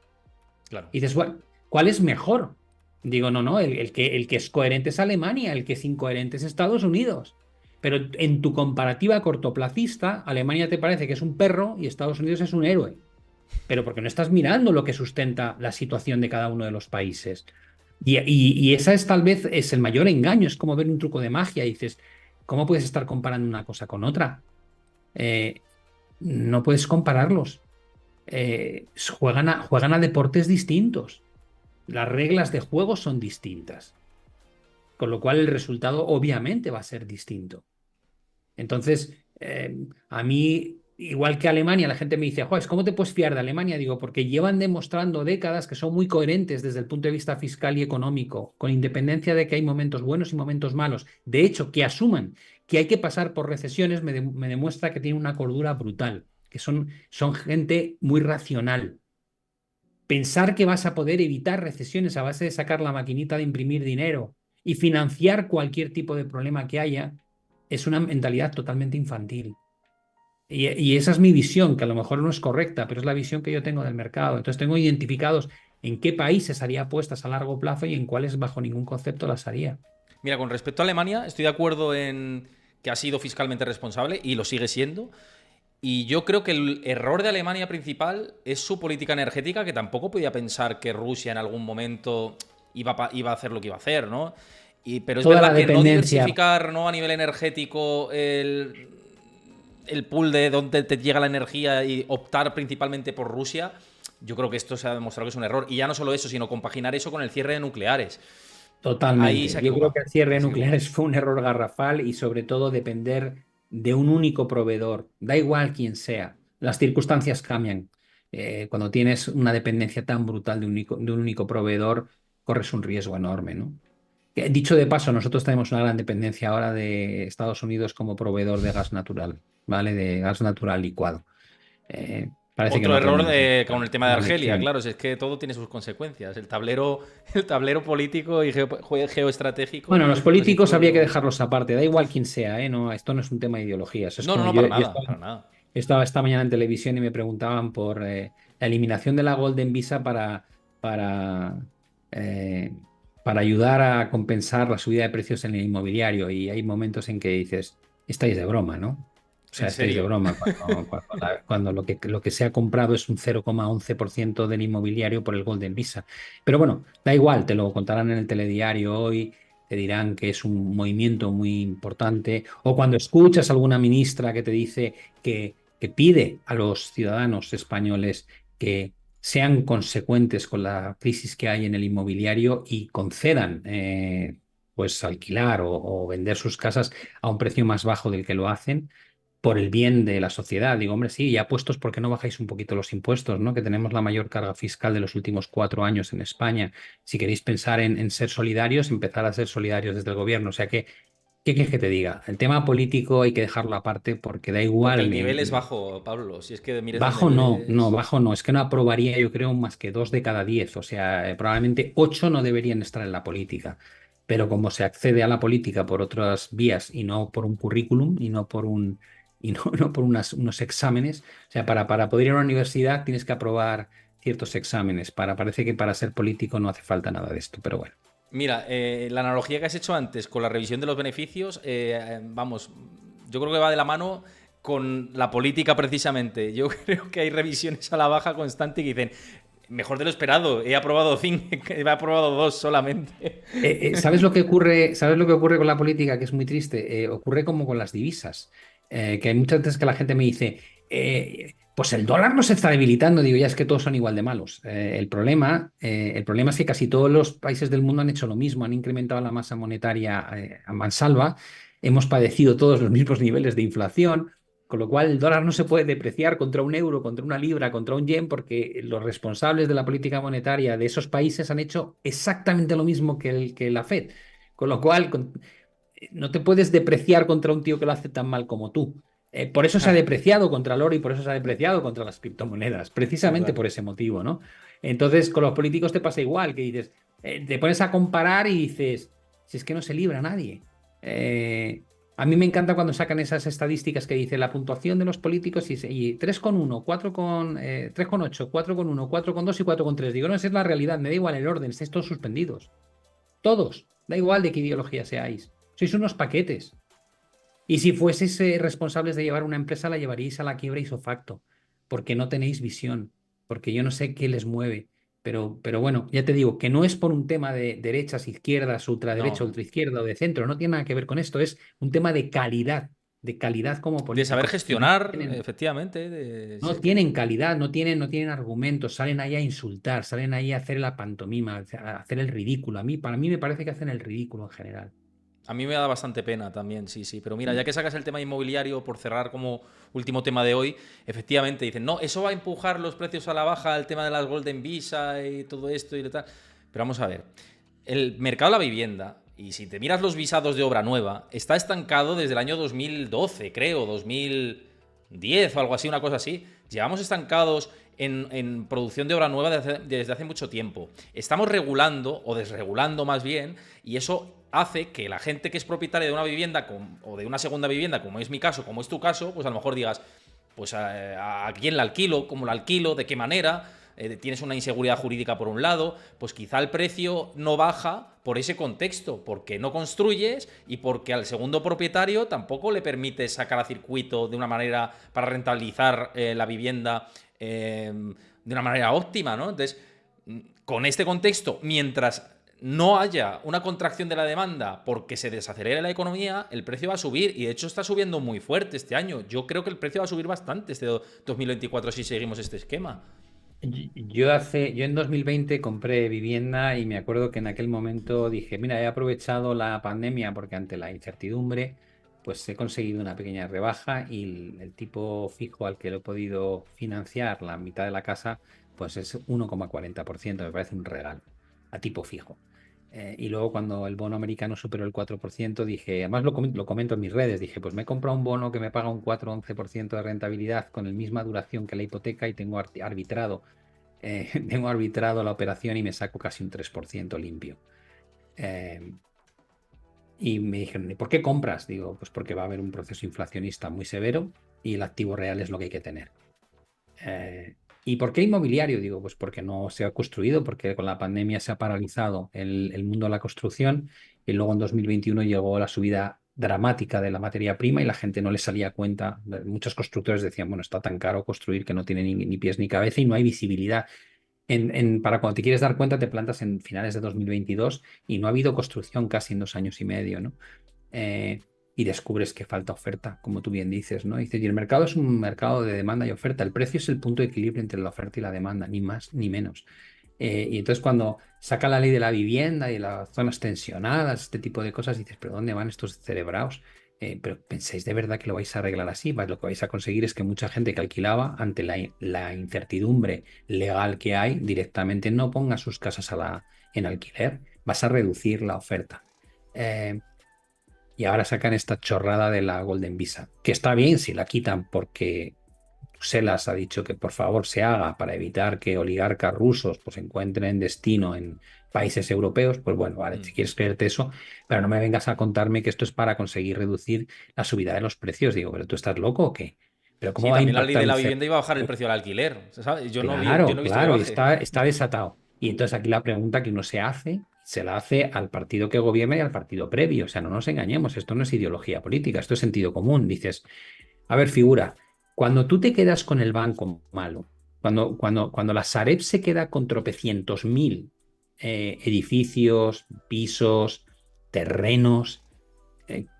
Claro. Y dices, bueno, ¿cuál es mejor? Digo, no, no, el que es coherente es Alemania, el que es incoherente es Estados Unidos. Pero en tu comparativa cortoplacista, Alemania te parece que es un perro y Estados Unidos es un héroe. Pero porque no estás mirando lo que sustenta la situación de cada uno de los países. Y esa es tal vez es el mayor engaño, es como ver un truco de magia. Y dices, ¿cómo puedes estar comparando una cosa con otra? Eh, no puedes compararlos. Juegan a deportes distintos. Las reglas de juego son distintas, con lo cual el resultado obviamente va a ser distinto. Entonces, a mí, igual que Alemania, la gente me dice, Juan, ¿cómo te puedes fiar de Alemania? Digo, porque llevan demostrando décadas que son muy coherentes desde el punto de vista fiscal y económico, con independencia de que hay momentos buenos y momentos malos. De hecho, que asuman que hay que pasar por recesiones me demuestra que tienen una cordura brutal, que son gente muy racional. Pensar que vas a poder evitar recesiones a base de sacar la maquinita de imprimir dinero y financiar cualquier tipo de problema que haya es una mentalidad totalmente infantil. Y esa es mi visión, que a lo mejor no es correcta, pero es la visión que yo tengo del mercado. Entonces tengo identificados en qué países haría apuestas a largo plazo y en cuáles bajo ningún concepto las haría. Mira, con respecto a Alemania, estoy de acuerdo en que ha sido fiscalmente responsable y lo sigue siendo. Y yo creo que el error de Alemania principal es su política energética, que tampoco podía pensar que Rusia en algún momento iba a hacer lo que iba a hacer, ¿no? Pero es Toda la verdad que no dependencia, diversificar, ¿no? A nivel energético el pool de dónde te llega la energía y optar principalmente por Rusia, yo creo que esto se ha demostrado que es un error. Y ya no solo eso, sino compaginar eso con el cierre de nucleares. Ahí se totalmente. ha Yo creo equivocado. que el cierre Ahí de se ha equivocado. nucleares fue un error garrafal y sobre todo depender de un único proveedor. Da igual quién sea. Las circunstancias cambian. Cuando tienes una dependencia tan brutal de un único proveedor, corres un riesgo enorme, ¿no? Dicho de paso, nosotros tenemos una gran dependencia ahora de Estados Unidos como proveedor de gas natural, ¿vale? De gas natural licuado. Parece que no Otro error aprendemos con el tema de la Argelia, lección. claro, si es que todo tiene sus consecuencias. El tablero político y geoestratégico Bueno, los nos políticos habría que influye. dejarlos aparte, da igual quién sea, ¿eh? No, esto no es un tema de ideologías. Es No, no, como no, yo, para yo nada, estaba, para nada. estaba esta mañana en televisión y me preguntaban por la eliminación de la Golden Visa para, eh, para ayudar a compensar la subida de precios en el inmobiliario. Y hay momentos en que dices, estáis de broma, ¿no? O sea, En estáis de serio. broma cuando lo que se ha comprado es un 0,11% del inmobiliario por el Golden Visa. Pero bueno, da igual, te lo contarán en el telediario hoy, te dirán que es un movimiento muy importante. O cuando escuchas a alguna ministra que te dice que pide a los ciudadanos españoles que sean consecuentes con la crisis que hay en el inmobiliario y concedan pues alquilar o vender sus casas a un precio más bajo del que lo hacen por el bien de la sociedad. Digo, hombre, sí, ya puestos, ¿por qué no bajáis un poquito los impuestos, ¿no? Que tenemos la mayor carga fiscal de los últimos 4 años en España. Si queréis pensar en ser solidarios, empezar a ser solidarios desde el gobierno. O sea que, ¿qué quieres que te diga? El tema político hay que dejarlo aparte porque da Porque el igual. nivel es bajo, Pablo. Si es que mires donde Bajo no, no, mires. bajo no. Es que no aprobaría, yo creo, más que 2 de cada 10. O sea, probablemente 8 no deberían estar en la política. Pero como se accede a la política por otras vías y no por un currículum y no por no por unos exámenes, o sea, para poder ir a una universidad tienes que aprobar ciertos exámenes. Parece que para ser político no hace falta nada de esto, pero bueno. Mira, la analogía que has hecho antes con la revisión de los beneficios, vamos, yo creo que va de la mano con la política precisamente. Yo creo que hay revisiones a la baja constante que dicen, mejor de lo esperado, he aprobado 5, he aprobado 2 solamente. ¿Sabes lo que ocurre? ¿Sabes lo que ocurre con la política? Que es muy triste. Ocurre como con las divisas. Que hay muchas veces que la gente me dice, pues el dólar no se está debilitando. Digo, ya es que todos son igual de malos. El problema es que casi todos los países del mundo han hecho lo mismo, han incrementado la masa monetaria a mansalva. Hemos padecido todos los mismos niveles de inflación. Con lo cual, el dólar no se puede depreciar contra un euro, contra una libra, contra un yen, porque los responsables de la política monetaria de esos países han hecho exactamente lo mismo que la Fed. Con lo cual, no te puedes depreciar contra un tío que lo hace tan mal como tú. Por eso se ha depreciado contra el oro y por eso se ha depreciado contra las criptomonedas, precisamente Total. por ese motivo, ¿no? Entonces, con los políticos te pasa igual, que dices, te pones a comparar y dices, si es que no se libra nadie. Eh, a mí me encanta cuando sacan esas estadísticas que dice la puntuación de los políticos y 3,1, 3,8, 4,1, 4,2 y 4,3. Digo, no, esa es la realidad, me da igual el orden, estáis todos suspendidos. todos, da igual de qué ideología seáis, sois unos paquetes. Y si fueseis responsables de llevar una empresa, la llevaríais a la quiebra ipso facto, porque no tenéis visión, porque yo no sé qué les mueve. Pero bueno, ya te digo que no es por un tema de derechas, izquierdas, No, ultraderecha, no. ultraizquierda o de centro, no tiene nada que ver con esto, es un tema de calidad como De saber políticos. Y no gestionar, tienen, efectivamente. no Sí. tienen calidad, no tienen argumentos, salen ahí a insultar, salen ahí a hacer la pantomima, a hacer el ridículo. Para mí me parece que hacen el ridículo en general. A mí me da bastante pena también, sí, sí. Pero mira, ya que sacas el tema inmobiliario, por cerrar como último tema de hoy, efectivamente dicen, no, eso va a empujar los precios a la baja, el tema de las Golden Visa y todo esto y tal. Pero vamos a ver, el mercado de la vivienda, y si te miras los visados de obra nueva, está estancado desde el año 2012, creo, 2010 o algo así, una cosa así. Llevamos estancados en producción de obra nueva desde hace mucho tiempo. Estamos regulando, o desregulando más bien, y eso hace que la gente que es propietaria de una vivienda o de una segunda vivienda, como es mi caso, como es tu caso, pues a lo mejor digas, pues a quién la alquilo, cómo la alquilo, de qué manera, tienes una inseguridad jurídica por un lado, pues quizá el precio no baja por ese contexto, porque no construyes y porque al segundo propietario tampoco le permites sacar a circuito de una manera para rentabilizar la vivienda de una manera óptima, ¿no? Entonces, con este contexto, mientras no haya una contracción de la demanda porque se desacelere la economía, el precio va a subir y de hecho está subiendo muy fuerte este año. Yo creo que el precio va a subir bastante este 2024 si seguimos este esquema. Yo en 2020 compré vivienda y me acuerdo que en aquel momento dije, mira, he aprovechado la pandemia porque ante la incertidumbre, pues he conseguido una pequeña rebaja y el tipo fijo al que lo he podido financiar, la mitad de la casa, pues es 1,40%, me parece un regalo, a tipo fijo. Y luego cuando el bono americano superó el 4% dije, además lo comento en mis redes, dije, pues me he comprado un bono que me paga un 4,11% de rentabilidad con la misma duración que la hipoteca y tengo arbitrado tengo arbitrado la operación y me saco casi un 3% limpio. Eh, y me dijeron, ¿y por qué compras? Digo, pues porque va a haber un proceso inflacionista muy severo y el activo real es lo que hay que tener. Eh, ¿Y por qué inmobiliario? Digo, pues porque no se ha construido, porque con la pandemia se ha paralizado el mundo de la construcción y luego en 2021 llegó la subida dramática de la materia prima y la gente no le salía a cuenta. Muchos constructores decían, bueno, está tan caro construir que no tiene ni pies ni cabeza y no hay visibilidad para cuando te quieres dar cuenta, te plantas en finales de 2022 y no ha habido construcción casi en 2 años y medio, ¿no? Eh, y descubres que falta oferta, como tú bien dices, ¿no? Dices, y el mercado es un mercado de demanda y oferta. El precio es el punto de equilibrio entre la oferta y la demanda, ni más ni menos. Y entonces cuando saca la ley de la vivienda y las zonas tensionadas, este tipo de cosas, dices, ¿pero dónde van estos cerebraos? Pero ¿pensáis de verdad que lo vais a arreglar así? Lo que vais a conseguir es que mucha gente que alquilaba, ante la incertidumbre legal que hay, directamente no ponga sus casas en alquiler. Vas a reducir la oferta. Eh, y ahora sacan esta chorrada de la Golden Visa, que está bien si la quitan porque Bruselas ha dicho que por favor se haga para evitar que oligarcas rusos pues encuentren destino en países europeos, pues bueno, vale, Mm. si quieres creerte eso, pero no me vengas a contarme que esto es para conseguir reducir la subida de los precios. Digo, ¿pero tú estás loco o qué? ¿Pero cómo Sí, va a también la ley impactar de un la vivienda iba a bajar el CEP? precio del alquiler, ¿sabes? Yo no Claro, he visto que claro, y baje. está desatado. Y entonces aquí la pregunta que uno se la hace al partido que gobierna y al partido previo. O sea, no nos engañemos, esto no es ideología política, esto es sentido común. Dices, a ver, figura, cuando tú te quedas con el banco malo, cuando la Sareb se queda con tropecientos mil edificios, pisos, terrenos,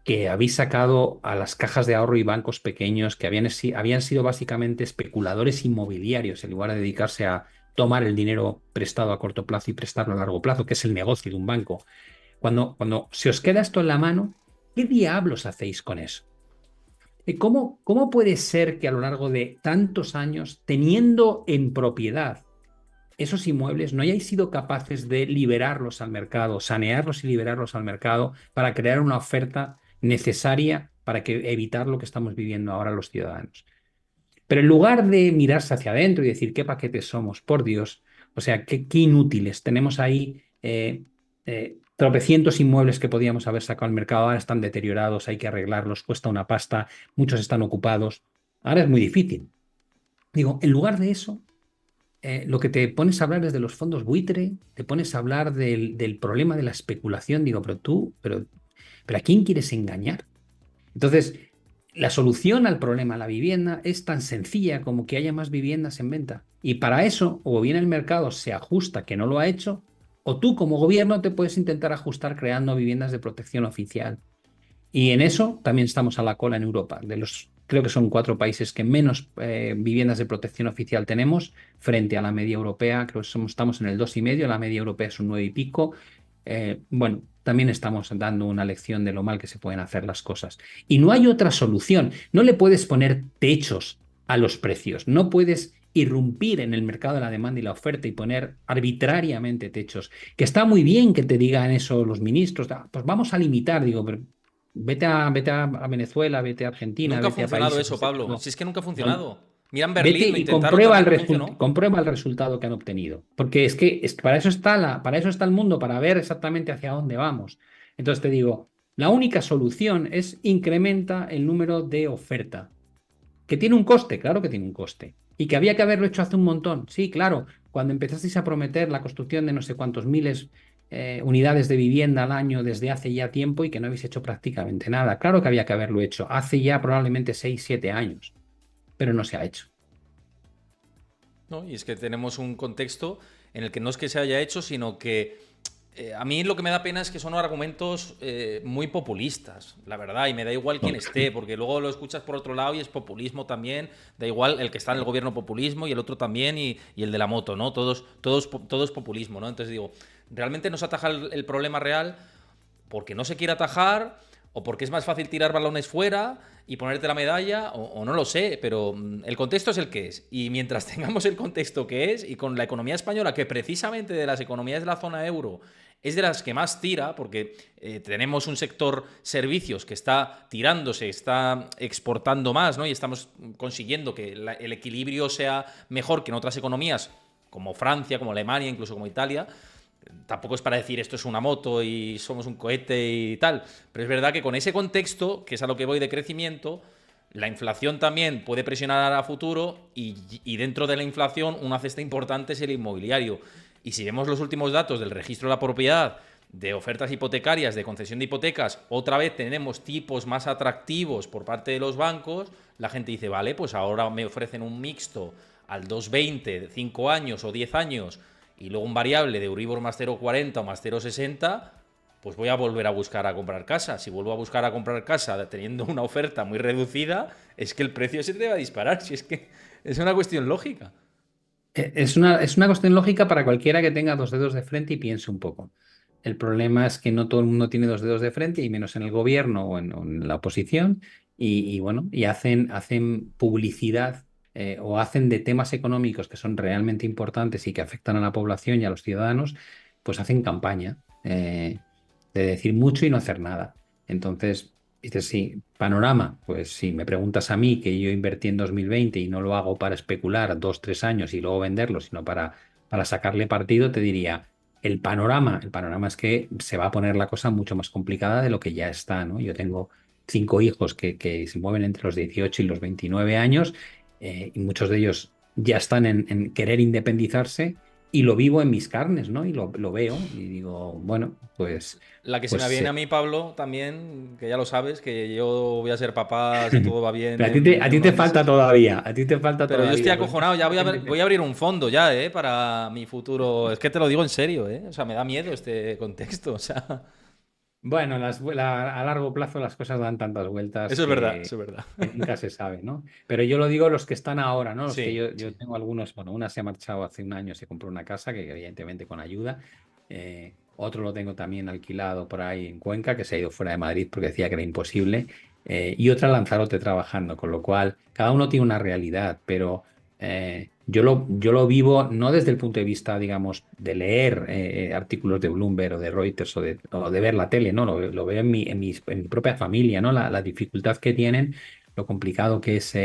que habéis sacado a las cajas de ahorro y bancos pequeños que habían sido básicamente especuladores inmobiliarios en lugar de dedicarse a tomar el dinero prestado a corto plazo y prestarlo a largo plazo, que es el negocio de un banco. Cuando se os queda esto en la mano, ¿qué diablos hacéis con eso? ¿Cómo puede ser que a lo largo de tantos años, teniendo en propiedad esos inmuebles, no hayáis sido capaces de liberarlos al mercado, sanearlos y liberarlos al mercado para crear una oferta necesaria para evitar lo que estamos viviendo ahora los ciudadanos? Pero en lugar de mirarse hacia adentro y decir qué paquetes somos, por Dios, o sea, qué inútiles, tenemos ahí tropecientos inmuebles que podíamos haber sacado al mercado, ahora están deteriorados, hay que arreglarlos, cuesta una pasta, muchos están ocupados, ahora es muy difícil. Digo, en lugar de eso, lo que te pones a hablar es de los fondos buitre, te pones a hablar del problema de la especulación. Digo, pero ¿a quién quieres engañar? Entonces, la solución al problema de la vivienda es tan sencilla como que haya más viviendas en venta. Y para eso, o bien el mercado se ajusta, que no lo ha hecho, o tú como gobierno te puedes intentar ajustar creando viviendas de protección oficial. Y en eso también estamos a la cola en Europa. Creo que son 4 países que menos viviendas de protección oficial tenemos frente a la media europea. Creo que estamos en el 2,5, la media europea es un 9 y pico. Bueno, también estamos dando una lección de lo mal que se pueden hacer las cosas. Y no hay otra solución. No le puedes poner techos a los precios. No puedes irrumpir en el mercado de la demanda y la oferta y poner arbitrariamente techos. Que está muy bien que te digan eso los ministros. Pues vamos a limitar, digo, pero vete a Venezuela, vete a Argentina, Nunca ha vete a funcionado países eso, Pablo. no, Si es que nunca ha no, funcionado. Mira, en vete Berlín lo y intentaron también, no funcionó. comprueba el resultado que han obtenido. Porque es que para eso está el mundo, para ver exactamente hacia dónde vamos. Entonces te digo, la única solución es incrementa el número de oferta. Que tiene un coste, claro que tiene un coste. Y que había que haberlo hecho hace un montón. Sí, claro, cuando empezasteis a prometer la construcción de no sé cuántos miles unidades de vivienda al año desde hace ya tiempo y que no habéis hecho prácticamente nada. Claro que había que haberlo hecho hace ya probablemente 6 7 años, pero no se ha hecho. ¿No? Y es que tenemos un contexto en el que no es que se haya hecho, sino que a mí lo que me da pena es que son argumentos muy populistas, la verdad, y me da igual quién esté, porque luego lo escuchas por otro lado y es populismo también, da igual el que está en el gobierno populismo y el otro también y el de la moto, ¿no? Todos populismo, ¿no? Entonces digo, ¿realmente no se ataja el problema real porque no se quiere atajar o porque es más fácil tirar balones fuera y ponerte la medalla o no lo sé, pero el contexto es el que es. Y mientras tengamos el contexto que es y con la economía española, que precisamente de las economías de la zona euro es de las que más tira, porque tenemos un sector servicios que está tirándose, está exportando más, ¿no? Y estamos consiguiendo que el equilibrio sea mejor que en otras economías, como Francia, como Alemania, incluso como Italia. Tampoco es para decir esto es una moto y somos un cohete y tal, pero es verdad que con ese contexto, que es a lo que voy de crecimiento, la inflación también puede presionar a futuro y dentro de la inflación una cesta importante es el inmobiliario. Y si vemos los últimos datos del registro de la propiedad, de ofertas hipotecarias, de concesión de hipotecas, otra vez tenemos tipos más atractivos por parte de los bancos, la gente dice, vale, pues ahora me ofrecen un mixto al 2,20 de 5 años o 10 años y luego un variable de Euribor más 0,40 o más 0,60, pues voy a volver a buscar a comprar casa. Si vuelvo a buscar a comprar casa teniendo una oferta muy reducida, es que el precio se te va a disparar. Si es que es una cuestión lógica. Es una cuestión lógica para cualquiera que tenga 2 dedos de frente y piense un poco. El problema es que no todo el mundo tiene 2 dedos de frente, y menos en el gobierno o en la oposición, y bueno, y hacen publicidad o hacen de temas económicos que son realmente importantes y que afectan a la población y a los ciudadanos, pues hacen campaña de decir mucho y no hacer nada. Entonces, dices, sí, panorama, pues si me preguntas a mí que yo invertí en 2020 y no lo hago para especular 2 3 años y luego venderlo, sino para sacarle partido, te diría el panorama es que se va a poner la cosa mucho más complicada de lo que ya está, ¿no? Yo tengo 5 hijos que se mueven entre los 18 y los 29 años, y muchos de ellos ya están en querer independizarse, y lo vivo en mis carnes, ¿no? Y lo veo y digo, bueno, pues, La que se me pues viene a mí, Pablo, también, que ya lo sabes, que yo voy a ser papá si todo va bien pero a en ti te unos falta meses. todavía, a ti te falta Pero yo estoy todavía. Pues acojonado, ya voy a meter. abrir un fondo ya, para mi futuro. Es que te lo digo en serio, O sea, me da miedo este contexto, o sea. Bueno, a largo plazo las cosas dan tantas vueltas Eso es verdad, que, eso es verdad. que nunca se sabe, ¿no? Pero yo lo digo los que están ahora, ¿no? Los que Sí, yo sí. tengo algunos, bueno, una se ha marchado hace un año, se compró una casa, que evidentemente con ayuda. Otro lo tengo también alquilado por ahí en Cuenca, que se ha ido fuera de Madrid porque decía que era imposible. Y otra Lanzarote trabajando, con lo cual cada uno tiene una realidad, pero yo lo vivo no desde el punto de vista, digamos, de leer artículos de Bloomberg o de Reuters o de ver la tele, ¿no? Lo veo en mi propia familia, ¿no? La dificultad que tienen, lo complicado que es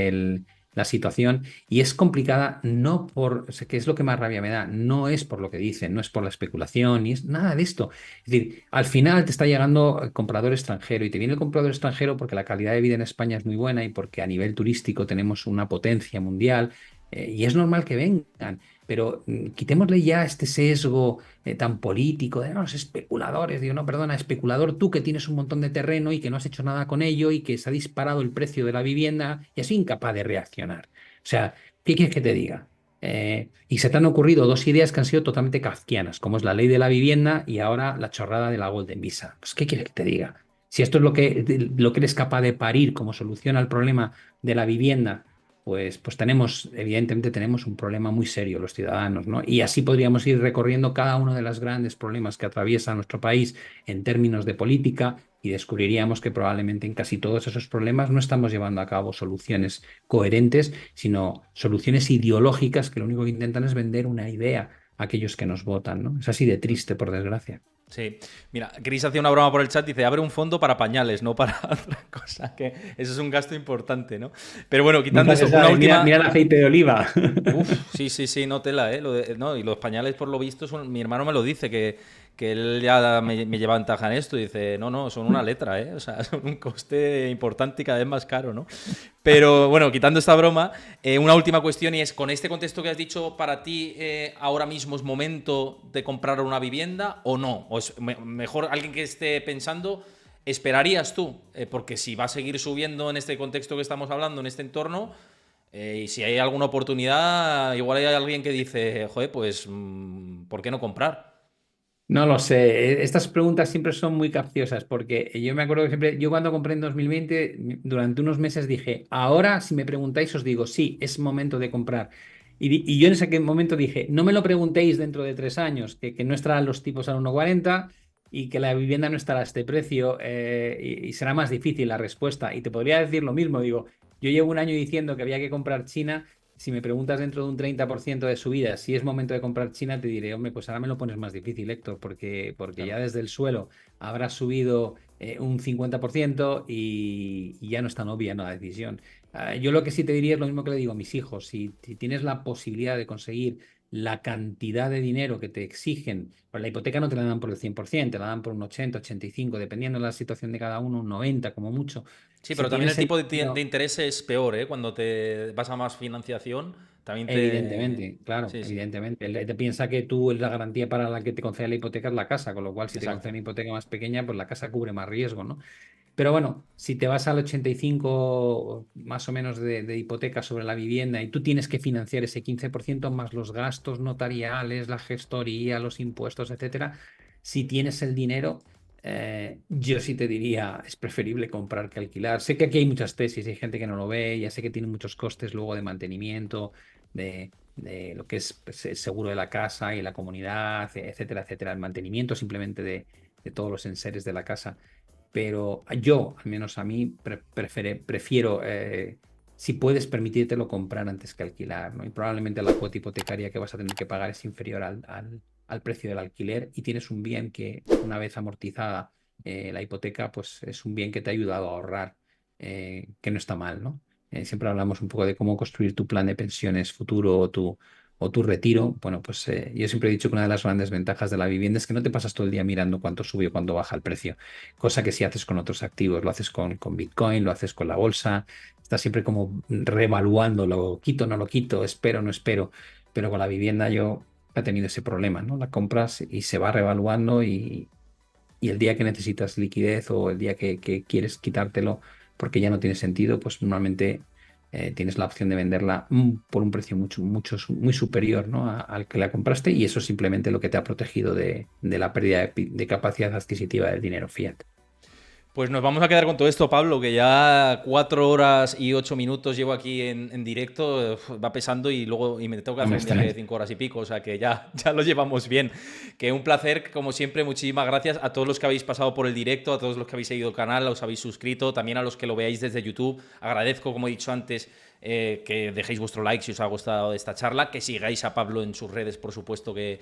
la situación. Y es complicada no por, o sea, que es lo que más rabia me da, no es por lo que dicen, no es por la especulación, ni es nada de esto. Es decir, al final te está llegando el comprador extranjero, y te viene el comprador extranjero porque la calidad de vida en España es muy buena y porque a nivel turístico tenemos una potencia mundial, y es normal que vengan. pero quitémosle ya este sesgo tan político de "No, los especuladores". Digo, no, perdona, especulador tú que tienes un montón de terreno y que no has hecho nada con ello y que se ha disparado el precio de la vivienda y has sido incapaz de reaccionar. O sea, ¿qué quieres que te diga? Y se te han ocurrido dos ideas que han sido totalmente kafkianas, como es la ley de la vivienda y ahora la chorrada de la Golden Visa. Pues, ¿qué quieres que te diga? Si esto es lo que eres capaz de parir como solución al problema de la vivienda, pues tenemos, evidentemente tenemos un problema muy serio los ciudadanos, ¿no? Y así podríamos ir recorriendo cada uno de los grandes problemas que atraviesa nuestro país en términos de política y descubriríamos que probablemente en casi todos esos problemas no estamos llevando a cabo soluciones coherentes, sino soluciones ideológicas que lo único que intentan es vender una idea a aquellos que nos votan, ¿no? Es así de triste, por desgracia. Sí, mira, Chris hacía una broma por el chat, dice, abre un fondo para pañales, no para otra cosa, que eso es un gasto importante, ¿no? Pero bueno, quitando Nunca se eso, una sabe, mira, última... mira el aceite de oliva. Uf, sí, sí, sí, no tela, ¿eh? No, y los pañales, por lo visto, mi hermano me lo dice, que él ya me lleva ventaja en esto, y dice, no, no, son una letra, ¿eh? O sea, son un coste importante y cada vez más caro, ¿no? Pero bueno, quitando esta broma, una última cuestión y es, con este contexto que has dicho, ¿para ti ahora mismo es momento de comprar una vivienda o no? ¿O es mejor alguien que esté pensando, esperarías tú? Porque si va a seguir subiendo en este contexto que estamos hablando, en este entorno, y si hay alguna oportunidad, igual hay alguien que dice, joder, pues, ¿por qué no comprar? No lo sé. Estas preguntas siempre son muy capciosas porque yo me acuerdo que siempre, yo cuando compré en 2020, durante unos meses dije, ahora si me preguntáis os digo, sí, es momento de comprar. Y yo en ese momento dije, no me lo preguntéis dentro de 3 años, que no estarán los tipos a 1,40 y que la vivienda no estará a este precio y será más difícil la respuesta. Y te podría decir lo mismo, digo, yo llevo un año diciendo que había que comprar China. Si me preguntas dentro de un 30% de subida si es momento de comprar China, te diré, hombre, pues ahora me lo pones más difícil, Héctor, porque Claro. ya desde el suelo habrá subido un 50% y ya no es tan obvia, ¿no?, la decisión. Yo lo que sí te diría es lo mismo que le digo a mis hijos. Si tienes la posibilidad de conseguir la cantidad de dinero que te exigen, pues la hipoteca no te la dan por el 100%, te la dan por un 80, 85, dependiendo de la situación de cada uno, un 90 como mucho. Sí, Si pero también el tienes el tipo de dinero. interés es peor, ¿eh? Cuando te vas a más financiación, también te... Evidentemente, claro, Sí, sí, evidentemente. Él te piensa que tú la garantía para la que te concede la hipoteca es la casa, con lo cual si te concede exacto. una hipoteca más pequeña, pues la casa cubre más riesgo, ¿no? Pero bueno, si te vas al 85 más o menos de hipoteca sobre la vivienda y tú tienes que financiar ese 15% más los gastos notariales, la gestoría, los impuestos, etcétera, si tienes el dinero, yo sí te diría, es preferible comprar que alquilar. Sé que aquí hay muchas tesis, hay gente que no lo ve, ya sé que tiene muchos costes luego de mantenimiento, de lo que es pues, el seguro de la casa y la comunidad, etcétera, etcétera, el mantenimiento simplemente de todos los enseres de la casa, pero yo, al menos a mí, prefiero, si puedes permitírtelo, comprar antes que alquilar, ¿no? Y probablemente la cuota hipotecaria que vas a tener que pagar es inferior al precio del alquiler y tienes un bien que, una vez amortizada la hipoteca, pues es un bien que te ha ayudado a ahorrar, que no está mal, ¿no? Siempre hablamos un poco de cómo construir tu plan de pensiones futuro o tu retiro. Bueno, pues yo siempre he dicho que una de las grandes ventajas de la vivienda es que no te pasas todo el día mirando cuánto sube o cuánto baja el precio, cosa que si haces con otros activos, lo haces con Bitcoin, lo haces con la bolsa, estás siempre como reevaluando, lo quito, no lo quito, espero, no espero, pero con la vivienda yo he tenido ese problema, ¿no? La compras y se va reevaluando y el día que necesitas liquidez o el día que quieres quitártelo porque ya no tiene sentido, pues normalmente tienes la opción de venderla por un precio muy superior, ¿no?, al que la compraste y eso es simplemente lo que te ha protegido de la pérdida de capacidad adquisitiva del dinero fiat. Pues nos vamos a quedar con todo esto, Pablo, que ya 4 horas y 8 minutos llevo aquí en directo, va pesando y luego me tengo que No hacer me un viaje de extraña. 5 horas y pico, o sea que ya, ya lo llevamos bien. Que un placer, como siempre, muchísimas gracias a todos los que habéis pasado por el directo, a todos los que habéis seguido el canal, os habéis suscrito, también a los que lo veáis desde YouTube. Agradezco, como he dicho antes, que dejéis vuestro like si os ha gustado esta charla, que sigáis a Pablo en sus redes, por supuesto que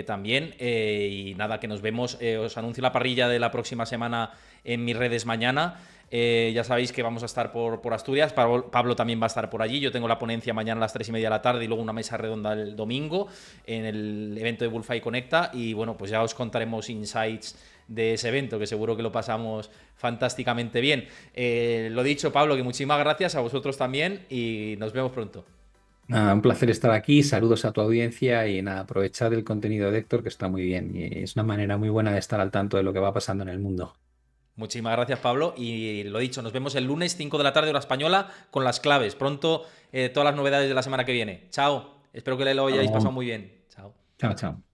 también. Y nada, que nos vemos. Os anuncio la parrilla de la próxima semana en mis redes mañana. Ya sabéis que vamos a estar por Asturias. Pablo también va a estar por allí. Yo tengo la ponencia mañana a las 3:30 de la tarde y luego una mesa redonda el domingo en el evento de Bullfy Conecta. Y bueno, pues ya os contaremos insights de ese evento, que seguro que lo pasamos fantásticamente bien. Lo dicho, Pablo, que muchísimas gracias a vosotros también y nos vemos pronto. Nada, un placer estar aquí, saludos a tu audiencia y nada, aprovechad el contenido de Héctor que está muy bien y es una manera muy buena de estar al tanto de lo que va pasando en el mundo. Muchísimas gracias, Pablo. Y lo dicho, nos vemos el lunes 5 de la tarde, hora española, con las claves. Pronto todas las novedades de la semana que viene. Chao. Espero que lo Hasta hayáis pasado luego. muy bien. Chao. Chao, chao.